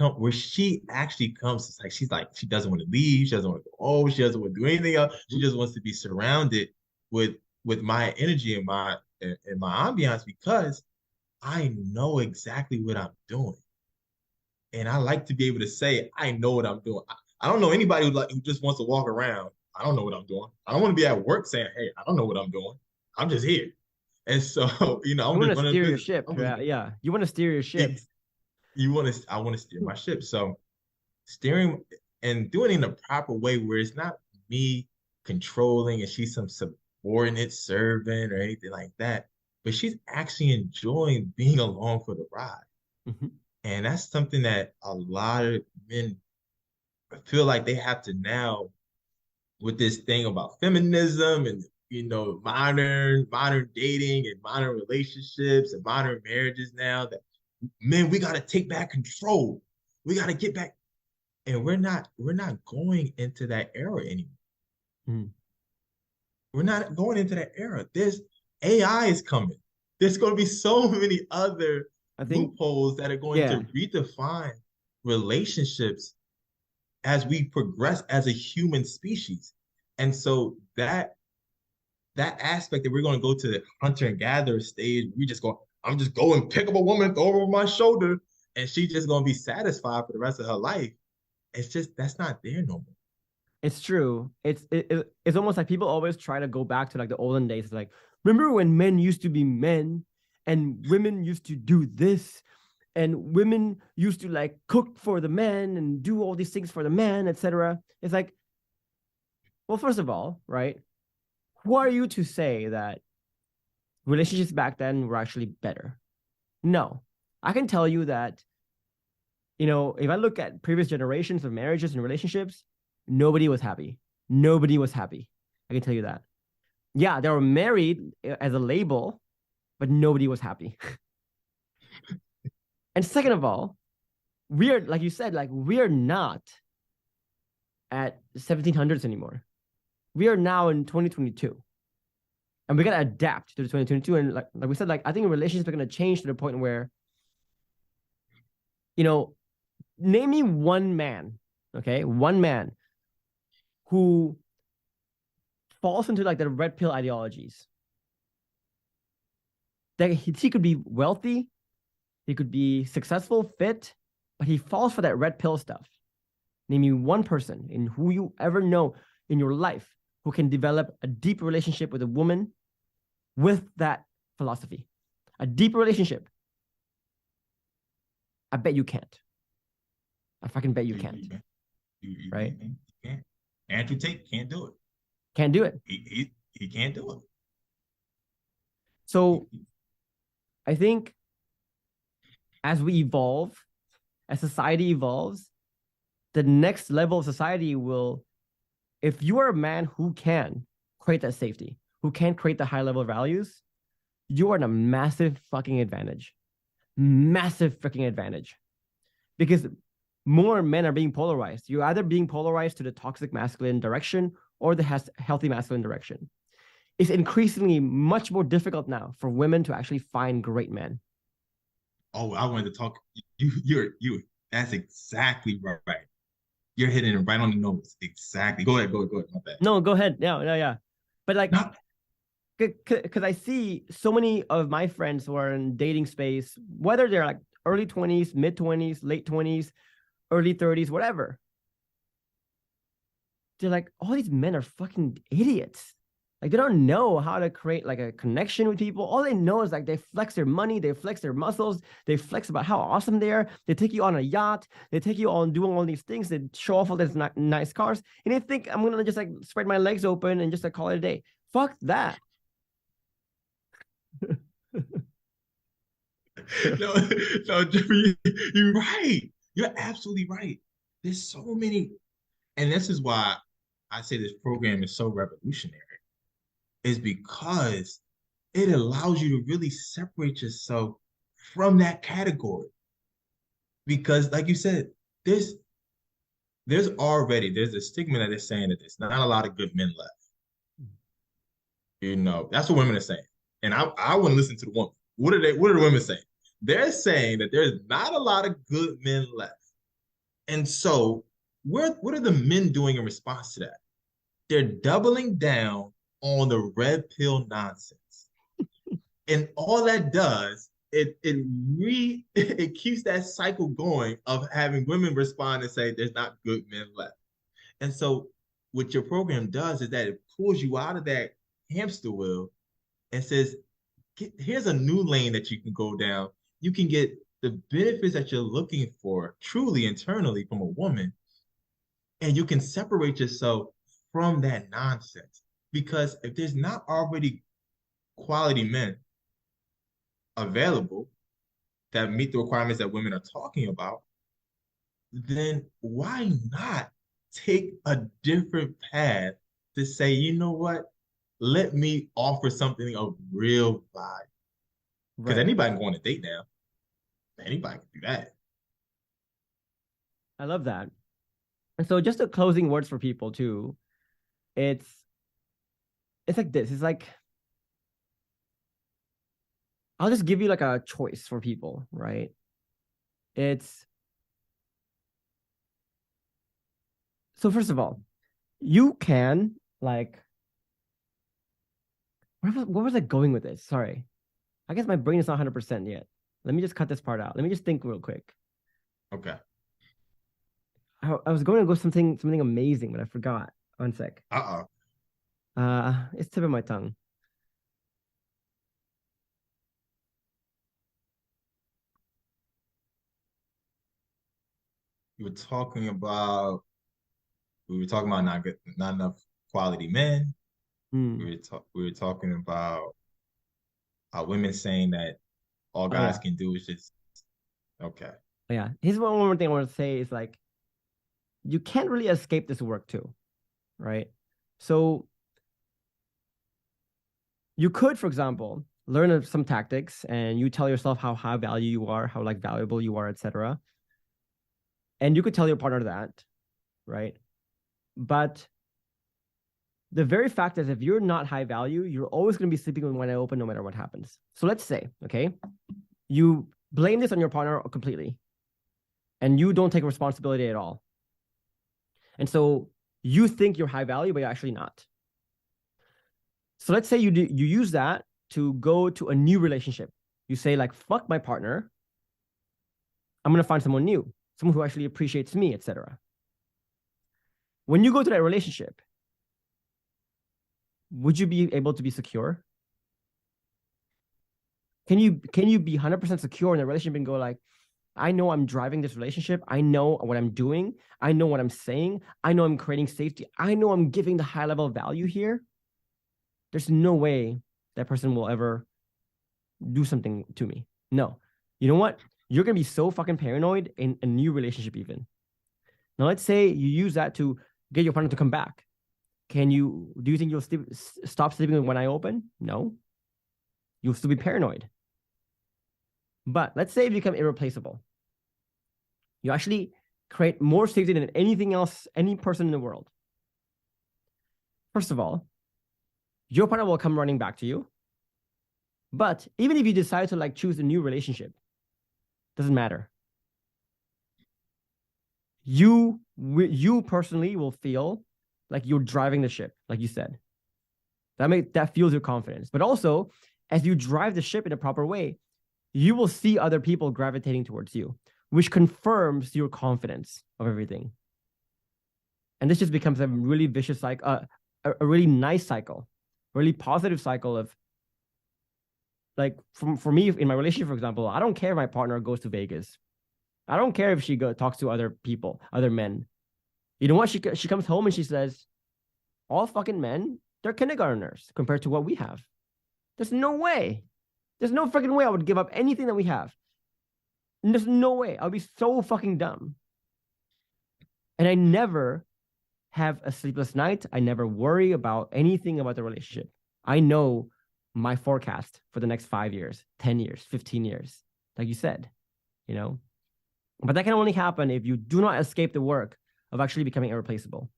actually comes. It's like she doesn't want to leave, she doesn't want to go home, she doesn't want to do anything else. She just wants to be surrounded with my energy and my ambiance, because I know exactly what I'm doing. And I like to be able to say, I know what I'm doing. I don't know anybody who just wants to walk around. I don't know what I'm doing. I don't want to be at work saying, hey, I don't know what I'm doing. I'm just here. And so, I'm want to steer your ship. Yeah. You want to steer your ship. I want to steer my ship. So steering and doing it in a proper way where it's not me controlling and she's some subordinate servant or anything like that, but she's actually enjoying being along for the ride. Mhm. And that's something that a lot of men feel like they have to now, with this thing about feminism and modern dating and modern relationships and modern marriages now, that men, we got to take back control. We got to get back, and we're not going into that era anymore. Mhm. We're not going into that era. There's AI is coming. There's going to be so many other I think, loopholes that are going yeah, to redefine relationships as we progress as a human species. And so that aspect that we're going to go to the hunter and gatherer stage, I'm just going pick up a woman, throw her over my shoulder, and she's just going to be satisfied for the rest of her life. It's just that's not there no more. it's true. It's almost like people always try to go back to like the olden days. It's like, remember when men used to be men and women used to do this and women used to like cook for the men and do all these things for the man, etc. It's like, well, first of all, right? Who are you to say that relationships back then were actually better? No. I can tell you that, if I look at previous generations of marriages and relationships, nobody was happy. Nobody was happy. I can tell you that. Yeah, they were married as a label, but nobody was happy. And second of all, we are, like you said, like we are not at 1700s anymore. We are now in 2022. And we got to adapt to the 2022. And like we said, like I think relationships are going to change to the point where, name me one man, okay? One man who falls into like the red pill ideologies. That he could be wealthy, he could be successful, fit, but he falls for that red pill stuff. Name me one person in who you ever know in your life who can develop a deep relationship with a woman with that philosophy. A deep relationship. I bet you can't. I fucking bet you can't. Right? You can't. Andrew Tate can't do it. Can't do it. He can't do it. So I think as we evolve, as society evolves, the next level of society will, if you are a man who can create that safety, who can create the high level values, you are in a massive fucking advantage. Massive freaking advantage. Because more men are being polarized. You're either being polarized to the toxic masculine direction or the healthy masculine direction. It's increasingly much more difficult now for women to actually find great men. Oh, I wanted to talk. You. That's exactly right. You're hitting it right on the nose. Exactly. Go ahead. My bad. No, go ahead. Yeah. But like, because I see so many of my friends who are in dating space, whether they're like early 20s, mid 20s, late 20s, early 30s, whatever. They're like, all these men are fucking idiots. Like they don't know how to create like a connection with people. All they know is like they flex their money, they flex their muscles, they flex about how awesome they are. They take you on a yacht, they take you on doing all these things, they show off all these nice cars, and they think I'm gonna just like spread my legs open and just like call it a day. Fuck that. no, Jeffrey, you're right. You're absolutely right. There's so many, and this is why I say this program is so revolutionary, is because it allows you to really separate yourself from that category. Because, like you said, there's a stigma that is saying that there's not a lot of good men left. That's what women are saying. And I wouldn't listen to the woman. What are the women saying? They're saying that there's not a lot of good men left. And so what are the men doing in response to that? They're doubling down on the red pill nonsense. And all that does, it keeps that cycle going of having women respond and say there's not good men left. And so what your program does is that it pulls you out of that hamster wheel and says, here's a new lane that you can go down. You can get the benefits that you're looking for truly internally from a woman, and you can separate yourself from that nonsense. Because if there's not already quality men available that meet the requirements that women are talking about, then why not take a different path to say, you know what? Let me offer something of real value. Because Right. anybody can go on a date now. Anybody can do that. I love that. And so just the closing words for people too. It's like this. It's like I'll just give you like a choice for people, right? It's so first of all, you can like what was I going with this? Sorry. I guess my brain is not 100% yet. Let me just cut this part out. Let me just think real quick. Okay. I was going to go something amazing, but I forgot. One sec. Uh-oh. It's tip of my tongue. You were talking about not enough quality men. Hmm. We were talking about women saying that all Oh guys yeah. can do is just okay. Oh, yeah. Here's one more thing I want to say is like you can't really escape this work too, right? So you could, for example, learn some tactics and you tell yourself how high value you are, how like valuable you are, etc. And you could tell your partner that, right? But the very fact is if you're not high value, you're always going to be sleeping with one eye open no matter what happens. So let's say, okay, you blame this on your partner completely and you don't take responsibility at all. And so you think you're high value, but you're actually not. So let's say you use that to go to a new relationship. You say like, fuck my partner. I'm going to find someone new, someone who actually appreciates me, etc. When you go to that relationship, would you be able to be secure? Can you be 100% secure in a relationship and go like, I know I'm driving this relationship. I know what I'm doing. I know what I'm saying. I know I'm creating safety. I know I'm giving the high level of value here. There's no way that person will ever do something to me. No. You know what? You're going to be so fucking paranoid in a new relationship even. Now, let's say you use that to get your partner to come back. Do you think you'll stop sleeping with one eye open? No. You'll still be paranoid. But let's say you become irreplaceable. You actually create more safety than anything else, any person in the world. First of all, your partner will come running back to you. But even if you decide to like choose a new relationship, doesn't matter. You personally will feel like you're driving the ship, like you said. That fuels your confidence. But also, as you drive the ship in a proper way, you will see other people gravitating towards you, which confirms your confidence of everything. And this just becomes a really vicious cycle, a really nice cycle, a really positive cycle of like for me in my relationship, for example, I don't care if my partner goes to Vegas. I don't care if she talks to other people, other men. You know what? She comes home and she says, all fucking men, they're kindergartners compared to what we have. There's no way. There's no freaking way I would give up anything that we have. And there's no way. I'll be so fucking dumb. And I never have a sleepless night. I never worry about anything about the relationship. I know my forecast for the next 5 years, 10 years, 15 years, like you said, you know? But that can only happen if you do not escape the work of actually becoming irreplaceable.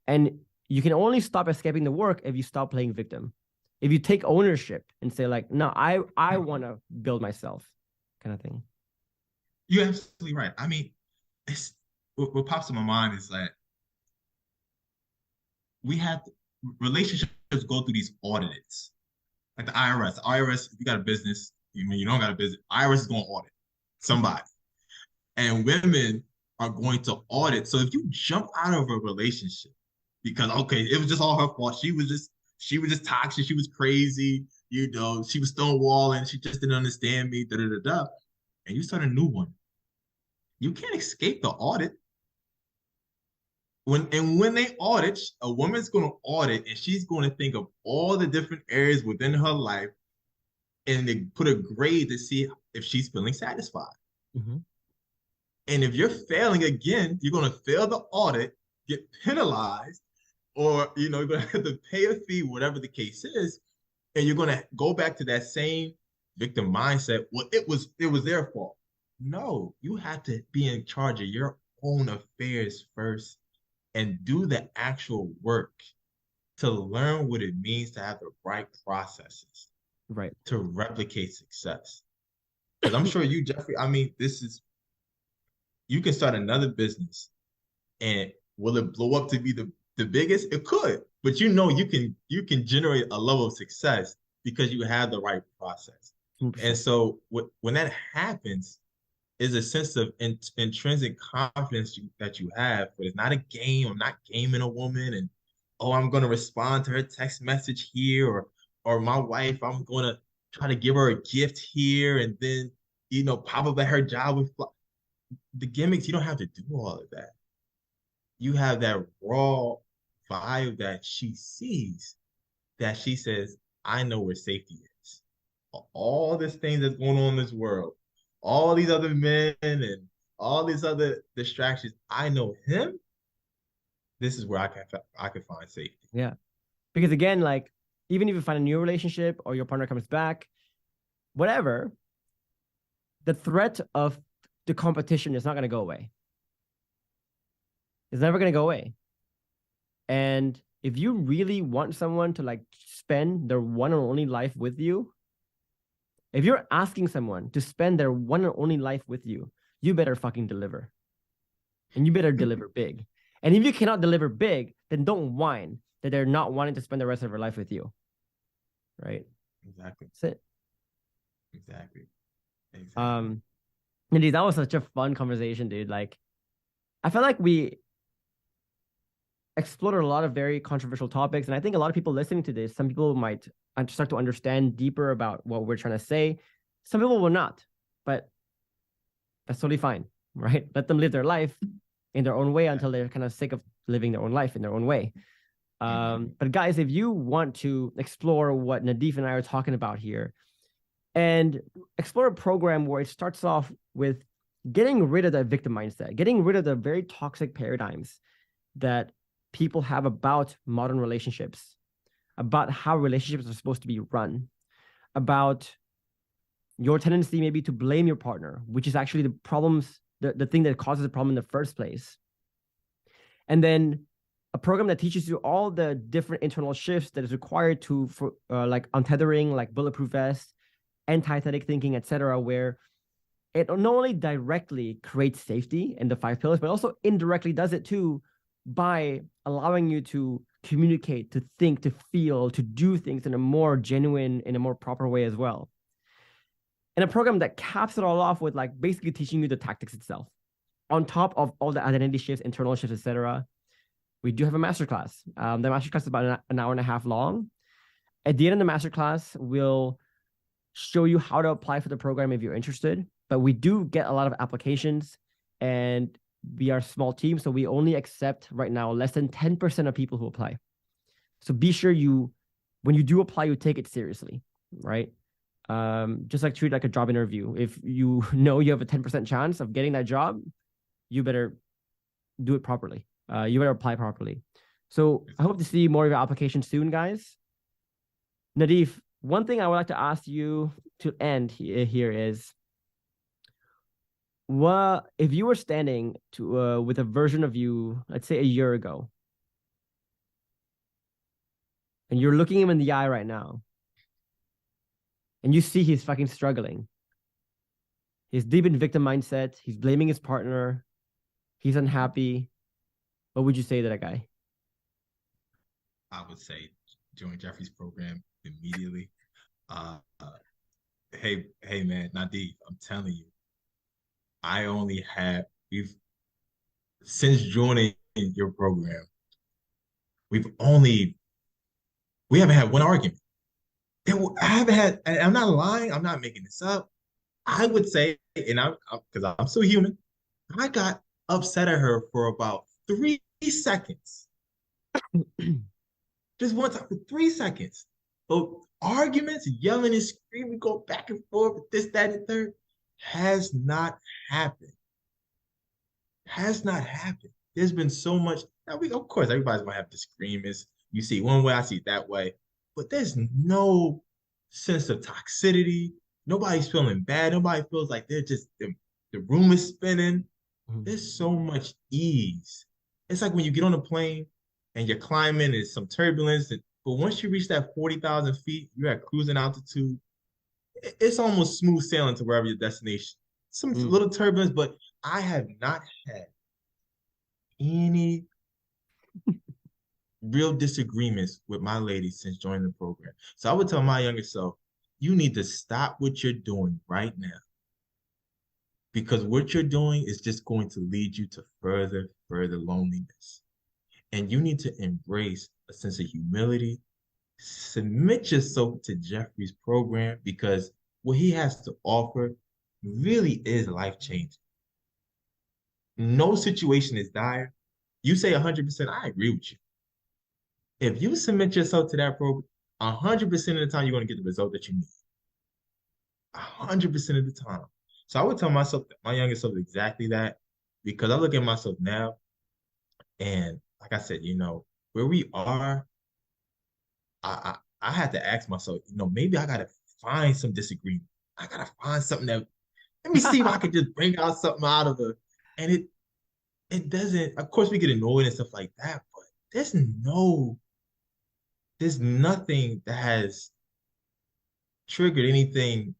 And you can only stop escaping the work if you stop playing victim. If you take ownership and say like, no, I want to build myself kind of thing. You're absolutely right. I mean, what pops in my mind is that we have relationships go through these audits. Like the IRS. The IRS, if you got a business, you don't got a business, IRS is going to audit somebody. And women are going to audit. So if you jump out of a relationship because okay, it was just all her fault. She was just toxic, she was crazy, she was stonewalling, she just didn't understand me, da da da da. And you start a new one. You can't escape the audit. when they audit, a woman's going to audit and she's going to think of all the different areas within her life and they put a grade to see if she's feeling satisfied. Mm-hmm. And if you're failing again, you're going to fail the audit, get penalized, or you're going to have to pay a fee, whatever the case is, and you're going to go back to that same victim mindset. Well, it was their fault. No, you have to be in charge of your own affairs first and do the actual work to learn what it means to have the right processes, Right, to replicate success. Because I'm sure you, Geoffrey, I mean, you can start another business and will it blow up to be the biggest? It could, but you can generate a level of success because you have the right process. 100%. And so when that happens, is a sense of intrinsic confidence that you have, but it's not a game. I'm not gaming a woman and, oh, I'm going to respond to her text message here, or my wife, I'm going to try to give her a gift here and then, pop up at her job with the gimmicks. You don't have to do all of that. You have that raw vibe that she sees, that she says, I know where safety is. All these things that's going on in this world, all these other men and all these other distractions, I know him. This is where I can find safety. Yeah. Because again, like, even if you find a new relationship or your partner comes back, whatever, the threat of the competition is not going to go away. It's never going to go away. And if you really want someone to like spend their one and only life with you, if you're asking someone to spend their one and only life with you, you better fucking deliver. And you better deliver big. And if you cannot deliver big, then don't whine that they're not wanting to spend the rest of their life with you. Right? Exactly. That's it. Exactly. Indeed, that was such a fun conversation, dude. Like, I felt like we explored a lot of very controversial topics. And I think a lot of people listening to this, some people might start to understand deeper about what we're trying to say. Some people will not, but that's totally fine, right? Let them live their life in their own way until they're kind of sick of living their own life in their own way. But guys, if you want to explore what Nadif and I are talking about here and explore a program where it starts off with getting rid of the victim mindset, getting rid of the very toxic paradigms that people have about modern relationships, about how relationships are supposed to be run, about your tendency maybe to blame your partner, which is actually the problems, the thing that causes the problem in the first place. And then a program that teaches you all the different internal shifts that is required for like untethering, like bulletproof vest, anti-aesthetic thinking, etc., where it not only directly creates safety in the 5 pillars, but also indirectly does it too by allowing you to communicate, to think, to feel, to do things in a more genuine, in a more proper way as well. And a program that caps it all off with like basically teaching you the tactics itself. On top of all the identity shifts, internal shifts, etc., we do have a masterclass. The masterclass is about an hour and a half long. At the end of the masterclass, we'll show you how to apply for the program if you're interested. But we do get a lot of applications, and we are a small team, so we only accept right now less than 10% of people who apply. So be sure when you do apply, you take it seriously, right? Just like treat it like a job interview. If you know you have a 10% chance of getting that job, you better do it properly. You better apply properly. So I hope to see more of your applications soon, guys. Nadif, one thing I would like to ask you to end here is, what if you were standing with a version of you, let's say a year ago, and you're looking him in the eye right now, and you see he's fucking struggling. He's deep in victim mindset. He's blaming his partner. He's unhappy. What would you say to that guy? I would say join Geoffrey's program immediately. Hey man, Nadif, I'm telling you, since joining your program, we haven't had one argument. I haven't had, I'm not lying, I'm not making this up. I would say, and because I'm still human, I got upset at her for about 3 seconds. Just one time for 3 seconds. But arguments, yelling and screaming, go back and forth, this, that, and third, has not happened. Has not happened. There's been so much. Now of course, everybody's gonna have disagreements. You see it one way, I see it that way. But there's no sense of toxicity. Nobody's feeling bad. Nobody feels like they're just the room is spinning. There's so much ease. It's like when you get on a plane and you're climbing, there's some turbulence. But once you reach that 40,000 feet, you're at cruising altitude. It's almost smooth sailing to wherever your destination. Some little turbulence, but I have not had any real disagreements with my lady since joining the program. So I would tell my younger self, you need to stop what you're doing right now, because what you're doing is just going to lead you to further loneliness. And you need to embrace a sense of humility. Submit yourself to Geoffrey's program, because what he has to offer really is life-changing. No situation is dire. You say 100%, I agree with you. If you submit yourself to that program, 100% of the time, you're going to get the result that you need. 100% of the time. So I would tell myself, my younger self, exactly that, because I look at myself now, and like I said, where we are, I had to ask myself, maybe I gotta find some disagreement. I gotta find something that, let me see if I could just bring out something out of it. And it doesn't, of course we get annoyed and stuff like that, but there's nothing that has triggered anything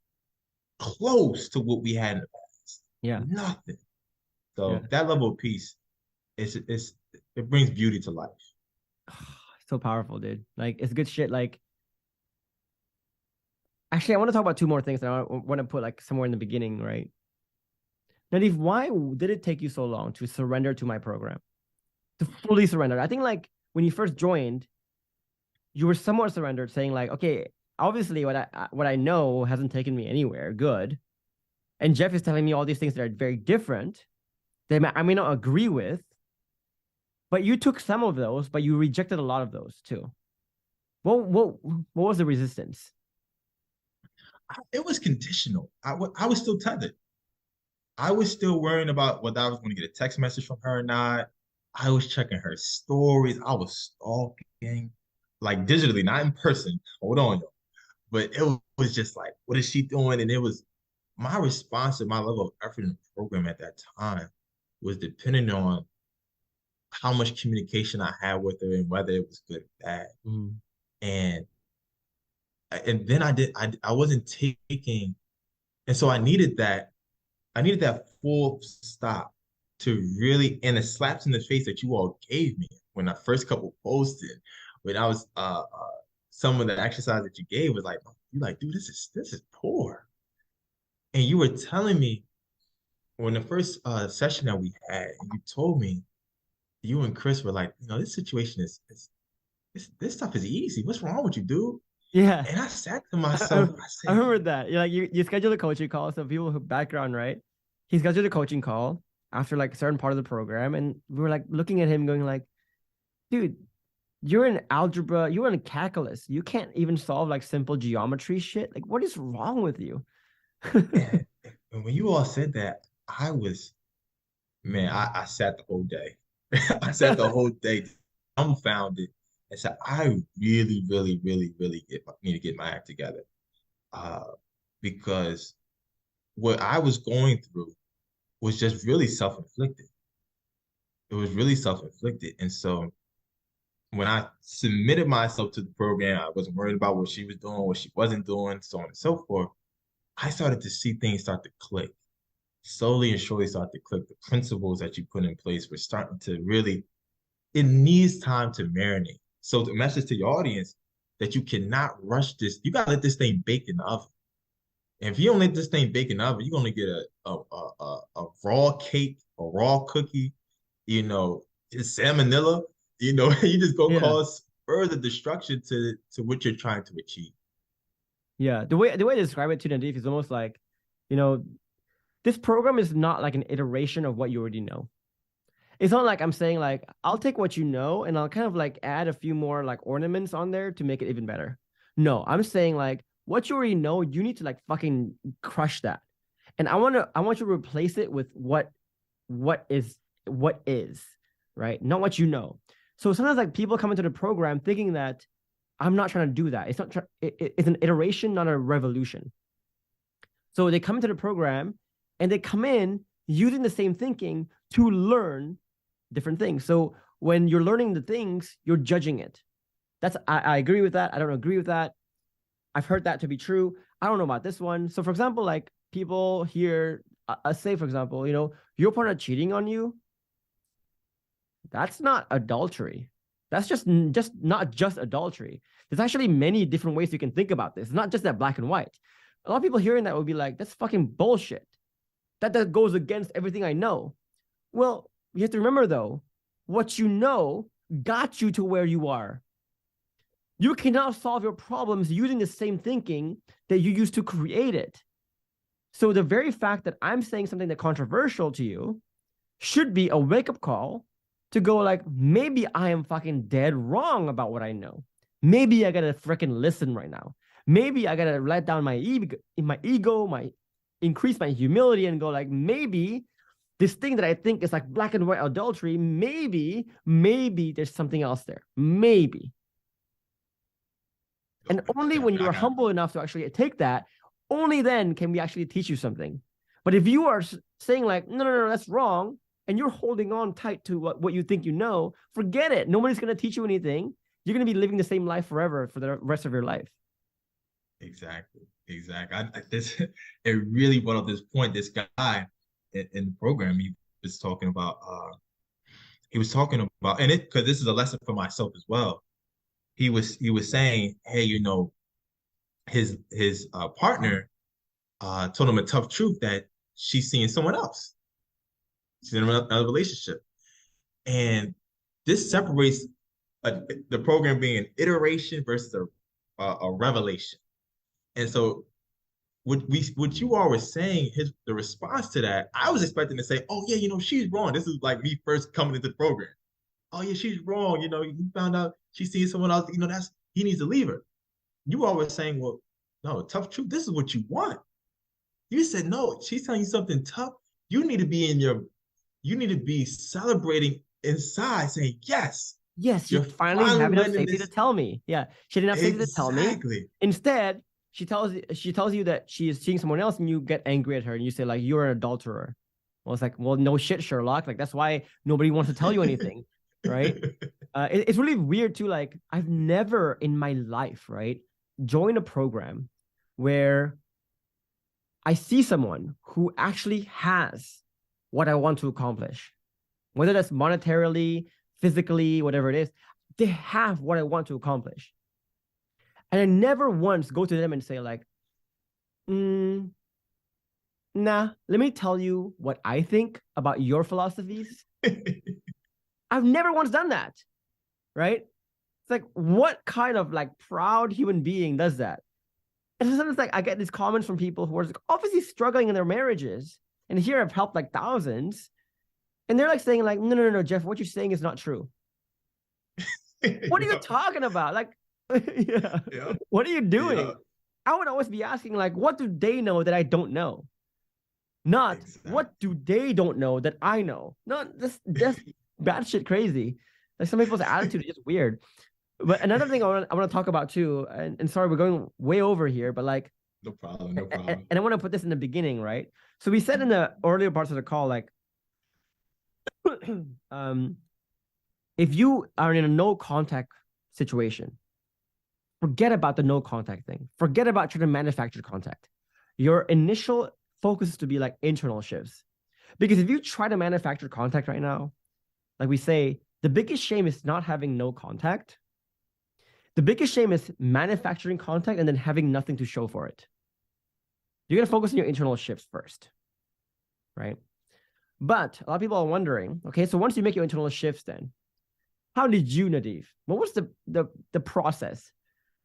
close to what we had in the past. Yeah. Nothing. So that level of peace, it brings beauty to life. So powerful, dude. Like, it's good shit. Like, actually, I want to talk about two more things that I want to put like somewhere in the beginning, right? Nadif, why did it take you so long to surrender to my program? To fully surrender? I think like when you first joined, you were somewhat surrendered, saying like, okay, obviously what I know hasn't taken me anywhere good. And Jeff is telling me all these things that are very different. I may not agree with, but you took some of those, but you rejected a lot of those too. What was the resistance? It was conditional. I was still tethered. I was still worrying about whether I was going to get a text message from her or not. I was checking her stories. I was stalking, like digitally, not in person. Hold on, yo. But it was just like, what is she doing? And it was my response to my level of effort in the program at that time was dependent on how much communication I had with her and whether it was good or bad. And then I wasn't taking, and so I needed that full stop to really, and the slaps in the face that you all gave me when I first couple posted, when I was some of the exercise that you gave was like, you like, dude, this is poor. And you were telling me when the first session that we had, and you told me, you and Chris were like, this situation is this stuff is easy. What's wrong with you, dude? Yeah. And I said to myself, I remember that. You're like, you scheduled a coaching call. So people who background, right? He scheduled a coaching call after like a certain part of the program. And we were like looking at him going like, dude, you're in algebra, you're in calculus. You can't even solve like simple geometry shit. Like, what is wrong with you? and when you all said that, I sat the whole day. I sat the whole day dumbfounded and said, I really, really, really, really need to get my act together. Because what I was going through was just really self-inflicted. It was really self-inflicted. And so when I submitted myself to the program, I wasn't worried about what she was doing, what she wasn't doing, so on and so forth. I started to see things start to click. Slowly and surely start to click. The principles that you put in place were starting to really, it needs time to marinate. So the message to your audience that you cannot rush this. You gotta let this thing bake in the oven. And if you don't let this thing bake in the oven, you're gonna get a raw cake, a raw cookie, it's salmonella, you just go cause further destruction to what you're trying to achieve. Yeah, the way I describe it to Nadif is almost like, this program is not like an iteration of what you already know. It's not like I'm saying like, I'll take what you know and I'll kind of like add a few more like ornaments on there to make it even better. No, I'm saying like what you already know, you need to like fucking crush that. And I want you to replace it with what is what is, right? Not what you know. So sometimes like people come into the program thinking that I'm not trying to do that. It's not it's an iteration, not a revolution. So they come into the program and they come in using the same thinking to learn different things. So when you're learning the things, you're judging it. I agree with that. I don't agree with that. I've heard that to be true. I don't know about this one. So for example, like people here, say for example, you know, your partner cheating on you, that's not adultery. That's just not just adultery. There's actually many different ways you can think about this. It's not just that black and white. A lot of people hearing that will be like, that's fucking bullshit. That goes against everything I know. Well, you have to remember though, what you know got you to where you are. You cannot solve your problems using the same thinking that you used to create it. So the very fact that I'm saying something that's controversial to you should be a wake-up call to go like, maybe I am fucking dead wrong about what I know. Maybe I gotta freaking listen right now. Maybe I gotta let down my ego, increase my humility and go like, maybe this thing that I think is like black and white adultery, maybe there's something else there. Maybe. And only when you are humble enough to actually take that, only then can we actually teach you something. But if you are saying like, no, that's wrong, and you're holding on tight to what you think you know, forget it. Nobody's going to teach you anything. You're going to be living the same life forever for the rest of your life. Exactly. It really brought up this point. This guy in the program, he was talking about, and because this is a lesson for myself as well. He was saying, hey, you know, his partner told him a tough truth that she's seeing someone else. She's in another relationship. And this separates the program being an iteration versus a revelation. And so what you all were saying, the response to that, I was expecting to say, oh yeah, you know, she's wrong. This is like me first coming into the program. Oh yeah, she's wrong. You know, he found out she's seeing someone else. You know, he needs to leave her. You all were saying, well, no, tough truth. This is what you want. You said, no, she's telling you something tough. You need to be celebrating inside, saying, yes. Yes, you finally have enough safety to tell me. Yeah, she didn't have safety to tell me. Instead, she tells you that she is seeing someone else, and you get angry at her, and you say like, you're an adulterer. Well, it's like, well, no shit, Sherlock. Like that's why nobody wants to tell you anything, right? It's really weird too. Like I've never in my life, right, joined a program where I see someone who actually has what I want to accomplish, whether that's monetarily, physically, whatever it is, they have what I want to accomplish. And I never once go to them and say like, nah, let me tell you what I think about your philosophies. I've never once done that, right? It's like, what kind of like proud human being does that? And sometimes like I get these comments from people who are like, obviously struggling in their marriages. And here I've helped like thousands. And they're like saying like, no, Jeff, what you're saying is not true. What are you talking about? Like, yeah. What are you doing? Yeah. I would always be asking like, what do they know that I don't know? Not what do they don't know that I know? Not that's bad shit crazy. Like some people's attitude is just weird. But another thing I want to talk about too, and sorry, we're going way over here, but like, no problem. And I want to put this in the beginning, right? So we said in the earlier parts of the call, like, if you are in a no contact situation, forget about the no contact thing. Forget about trying to manufacture contact. Your initial focus is to be like internal shifts. Because if you try to manufacture contact right now, like we say, the biggest shame is not having no contact. The biggest shame is manufacturing contact and then having nothing to show for it. You're going to focus on your internal shifts first, right? But a lot of people are wondering, okay, so once you make your internal shifts then, how did you, Nadif? What was the process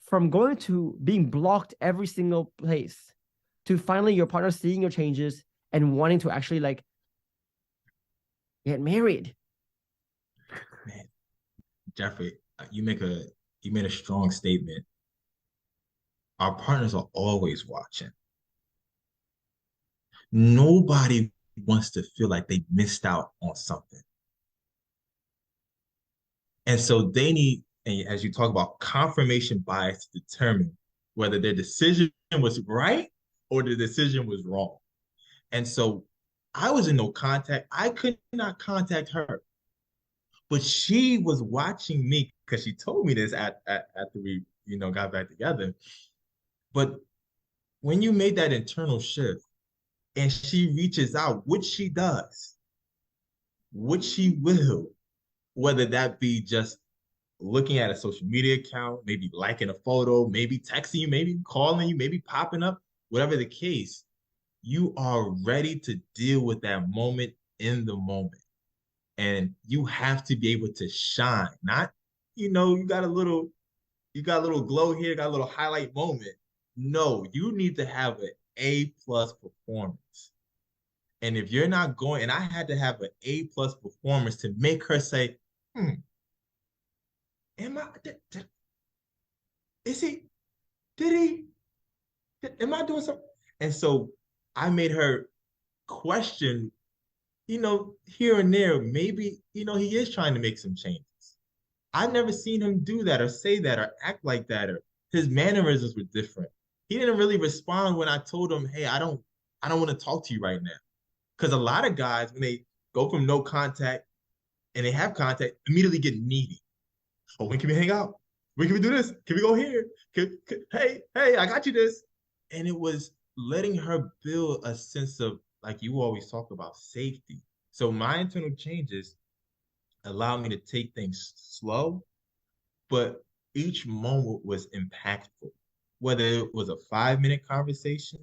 from going to being blocked every single place to finally your partner seeing your changes and wanting to actually like get married? Geoffrey, you made a strong statement. Our partners are always watching. Nobody wants to feel like they missed out on something. And so they need, and as you talk about confirmation bias to determine whether their decision was right or the decision was wrong. And so I was in no contact. I could not contact her, but she was watching me because she told me this after we, got back together. But when you made that internal shift and she reaches out, which she does, which she will, whether that be just looking at a social media account, maybe liking a photo, maybe texting you, maybe calling you, maybe popping up, whatever the case, you are ready to deal with that moment in the moment. And you have to be able to shine, not, you got a little glow here, got a little highlight moment. No, you need to have an A+ performance. And if you're not going, and I had to have an A+ performance to make her say, am I, is he, did he, am I doing something? And so I made her question, here and there, maybe, he is trying to make some changes. I've never seen him do that or say that or act like that, or his mannerisms were different. He didn't really respond when I told him, hey, I don't want to talk to you right now. Because a lot of guys, when they go from no contact and they have contact, immediately get needy. Oh, when can we hang out? When can we do this? Can we go here? Hey, I got you this. And it was letting her build a sense of, like you always talk about, safety. So my internal changes allow me to take things slow, but each moment was impactful. Whether it was a 5-minute conversation,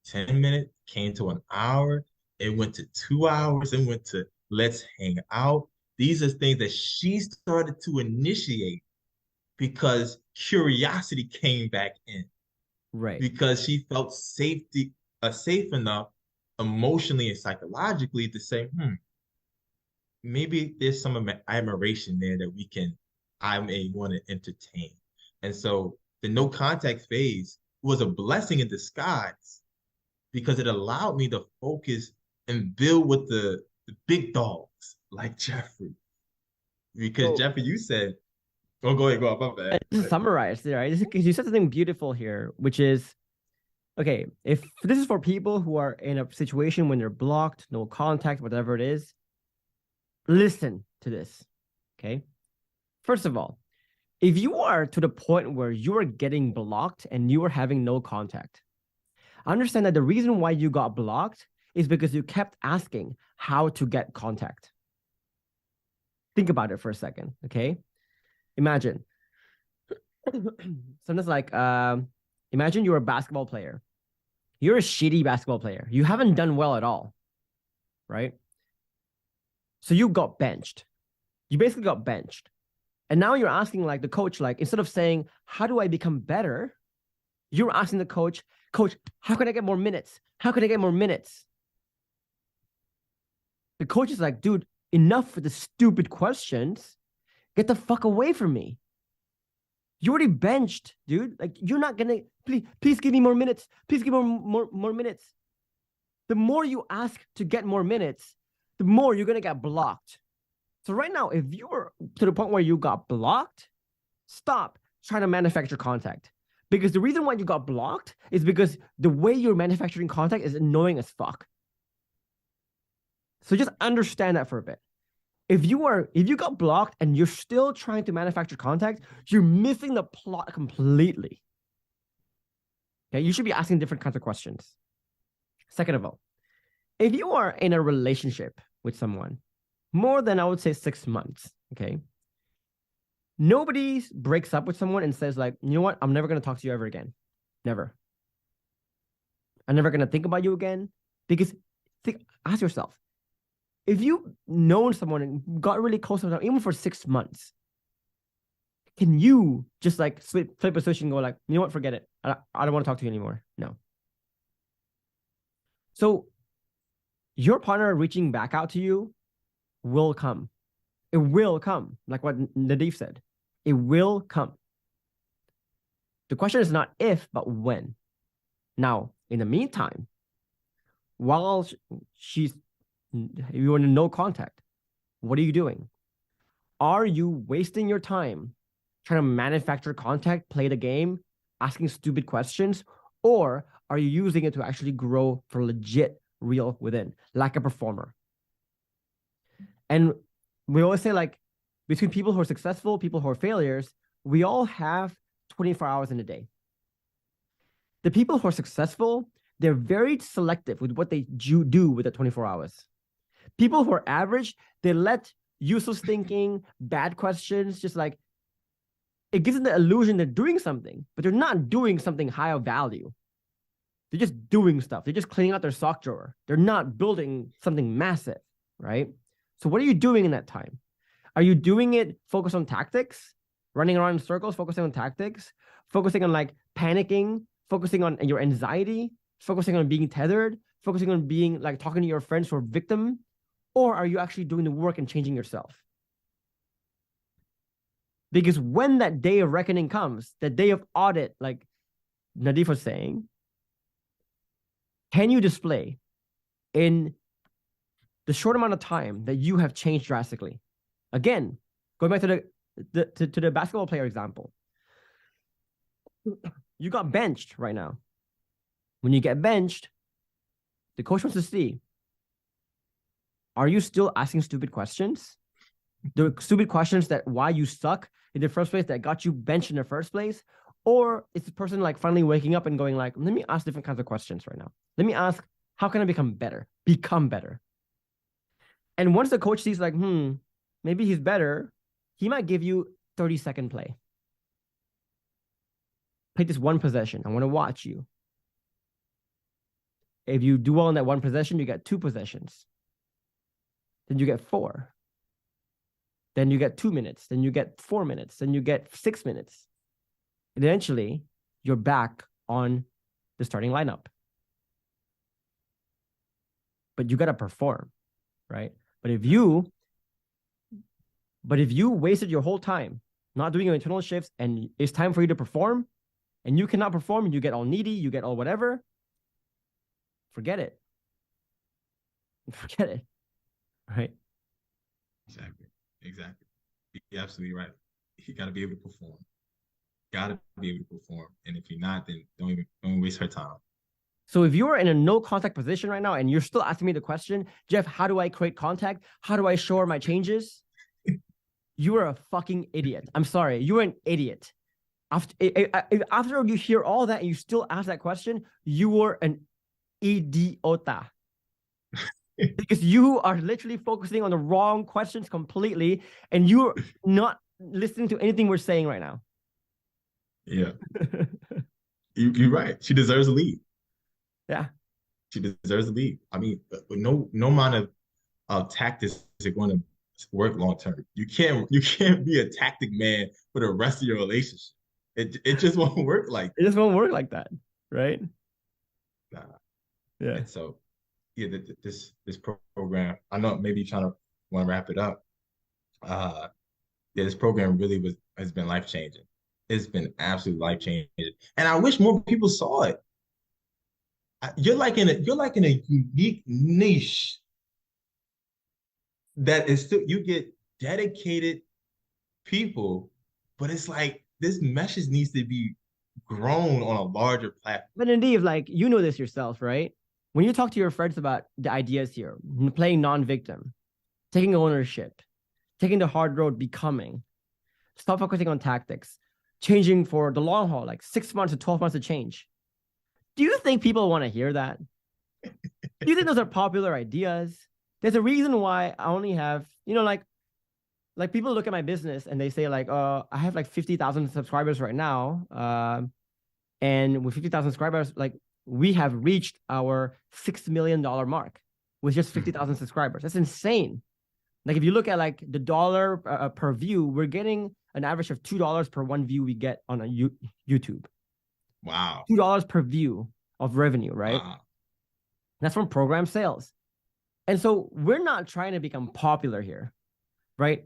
10 minutes, came to an hour, it went to 2 hours, it went to let's hang out. These are things that she started to initiate because curiosity came back in. Right. Because she felt safe enough emotionally and psychologically to say, maybe there's some admiration there that I may want to entertain. And so the no contact phase was a blessing in disguise because it allowed me to focus and build with the big dogs like Geoffrey. Because Geoffrey, you said, oh, go ahead, go up, my bad. To summarize, right? Because you said something beautiful here, which is, okay, if this is for people who are in a situation when they're blocked, no contact, whatever it is, listen to this, okay? First of all, if you are to the point where you are getting blocked and you are having no contact, understand that the reason why you got blocked is because you kept asking how to get contact. Think about it for a second, okay? Imagine. Something's like, imagine you're a basketball player. You're a shitty basketball player. You haven't done well at all, right? So you got benched. You basically got benched. And now you're asking like the coach, like, instead of saying, how do I become better? You're asking the coach, how can I get more minutes? How can I get more minutes? The coach is like, dude, enough with the stupid questions. Get the fuck away from me. You already benched, dude. Like, you're not gonna, please give me more minutes. Please give me more minutes. The more you ask to get more minutes, the more you're gonna get blocked. So right now, if you're to the point where you got blocked, stop trying to manufacture contact. Because the reason why you got blocked is because the way you're manufacturing contact is annoying as fuck. So just understand that for a bit. If you got blocked and you're still trying to manufacture contact, you're missing the plot completely. Okay, you should be asking different kinds of questions. Second of all, if you are in a relationship with someone more than, I would say, 6 months, okay, nobody breaks up with someone and says like, you know what, I'm never going to talk to you ever again. Never. I'm never going to think about you again. Because ask yourself, if you've known someone and got really close to them, even for 6 months, can you just like flip a switch and go like, you know what, forget it. I don't want to talk to you anymore. No. So your partner reaching back out to you will come. It will come, like what Nadif said. It will come. The question is not if, but when. Now, in the meantime, while you're in no contact, what are you doing? Are you wasting your time trying to manufacture contact, play the game, asking stupid questions, or are you using it to actually grow for legit, real within, like a performer? And we always say, like, between people who are successful, people who are failures, we all have 24 hours in a day. The people who are successful, they're very selective with what they do with the 24 hours. People who are average, they let useless thinking, bad questions, just like, it gives them the illusion they're doing something, but they're not doing something high of value. They're just doing stuff. They're just cleaning out their sock drawer. They're not building something massive, right? So what are you doing in that time? Are you doing it focused on tactics, running around in circles, focusing on tactics, focusing on like panicking, focusing on your anxiety, focusing on being tethered, focusing on being like talking to your friends who are victim? Or are you actually doing the work and changing yourself? Because when that day of reckoning comes, that day of audit, like Nadif was saying, can you display in the short amount of time that you have changed drastically? Again, going back to the basketball player example, you got benched right now. When you get benched, the coach wants to see, are you still asking stupid questions? The stupid questions that why you suck in the first place, that got you benched in the first place? Or is the person like finally waking up and going like, let me ask different kinds of questions right now. Let me ask, how can I become better? Become better. And once the coach sees like, maybe he's better, he might give you 30-second play. Play this one possession. I want to watch you. If you do well in that one possession, you get 2 possessions. Then you get 4. Then you get 2 minutes. Then you get 4 minutes. Then you get 6 minutes. And eventually, you're back on the starting lineup. But you got to perform, right? But if you wasted your whole time not doing your internal shifts and it's time for you to perform and you cannot perform and you get all needy, you get all whatever, forget it. Forget it, right? Exactly. You're absolutely right. You got to be able to perform. Got to be able to perform. And if you're not, then don't waste her time. So if you are in a no contact position right now and you're still asking me the question, Jeff, how do I create contact? How do I show her my changes? You are a fucking idiot. I'm sorry. You're an idiot. After you hear all that and you still ask that question, you are an idiota. Because you are literally focusing on the wrong questions completely and you're not listening to anything we're saying right now. Yeah. You're right. She deserves a lead. Yeah. She deserves a lead. I mean, no amount of tactics are going to work long term. You can't be a tactic man for the rest of your relationship. It just won't work like that. It just won't work like that, right? Nah. Yeah. And so, yeah, this program, I know maybe you're trying to want to wrap it up. Yeah, this program really has been life changing. It's been absolutely life changing, and I wish more people saw it. You're like in a unique niche that is still, you get dedicated people, but it's like this message needs to be grown on a larger platform. But indeed, like, you know this yourself, right? When you talk to your friends about the ideas here, playing non-victim, taking ownership, taking the hard road, becoming, stop focusing on tactics, changing for the long haul, like 6 months to 12 months to change. Do you think people want to hear that? Do you think those are popular ideas? There's a reason why I only have, like people look at my business and they say like, I have like 50,000 subscribers right now. And with 50,000 subscribers, like we have reached our $6 million mark with just 50,000 subscribers. That's insane. Like if you look at like the dollar per view, we're getting an average of $2 per one view we get on a YouTube. Wow. $2 per view of revenue, right? Wow. That's from program sales. And so we're not trying to become popular here, right?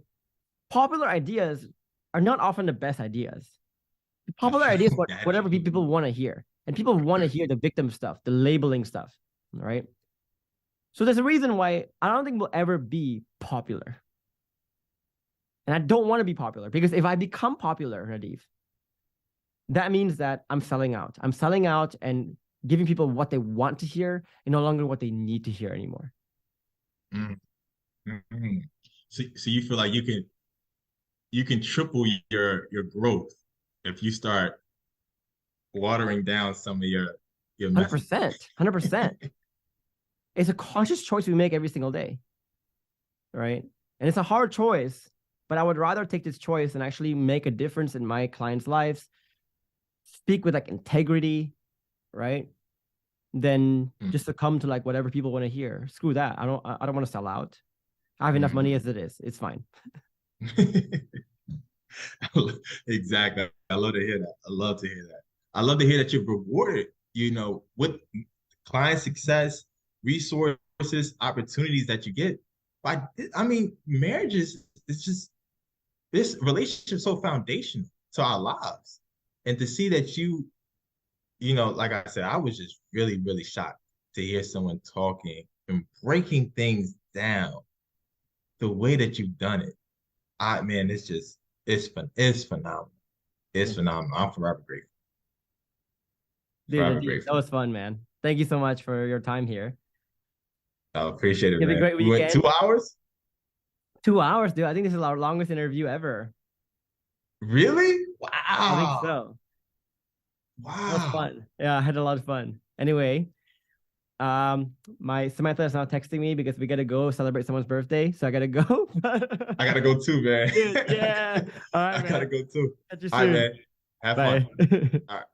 popular ideas are not often the best ideas. Popular ideas, whatever people want to hear. And people want to hear the victim stuff, the labeling stuff, right? So there's a reason why I don't think we'll ever be popular. And I don't want to be popular, because if I become popular, Nadif, that means that I'm selling out. I'm selling out and giving people what they want to hear and no longer what they need to hear anymore. Mm-hmm. So you feel like you can triple your growth if you start watering down some of your 100%, 100%. It's a conscious choice we make every single day, right? And it's a hard choice, but I would rather take this choice and actually make a difference in my clients' lives, speak with like integrity, right? Than just succumb to like whatever people want to hear. Screw that. I don't want to sell out. I have enough money as it is. It's fine. Exactly. I love to hear that. I love to hear that. I love to hear that you're rewarded, with client success, resources, opportunities that you get. I mean, marriage is just, this relationship is so foundational to our lives. And to see that like I said, I was just really, really shocked to hear someone talking and breaking things down the way that you've done it. Man, it's phenomenal. It's phenomenal. I'm forever grateful. Dude, that was fun, man. Thank you so much for your time here. I appreciate it, Have man. a great We went weekend. 2 hours? 2 hours, dude. I think this is our longest interview ever. Really? Wow. I think so. Wow. That was fun. Yeah, I had a lot of fun. Anyway, my Samantha is now texting me because we gotta go celebrate someone's birthday, so I gotta go. I gotta go too, man. Dude, yeah. All right, I gotta go too. Catch you All right, soon. man. Have Bye. fun. All right.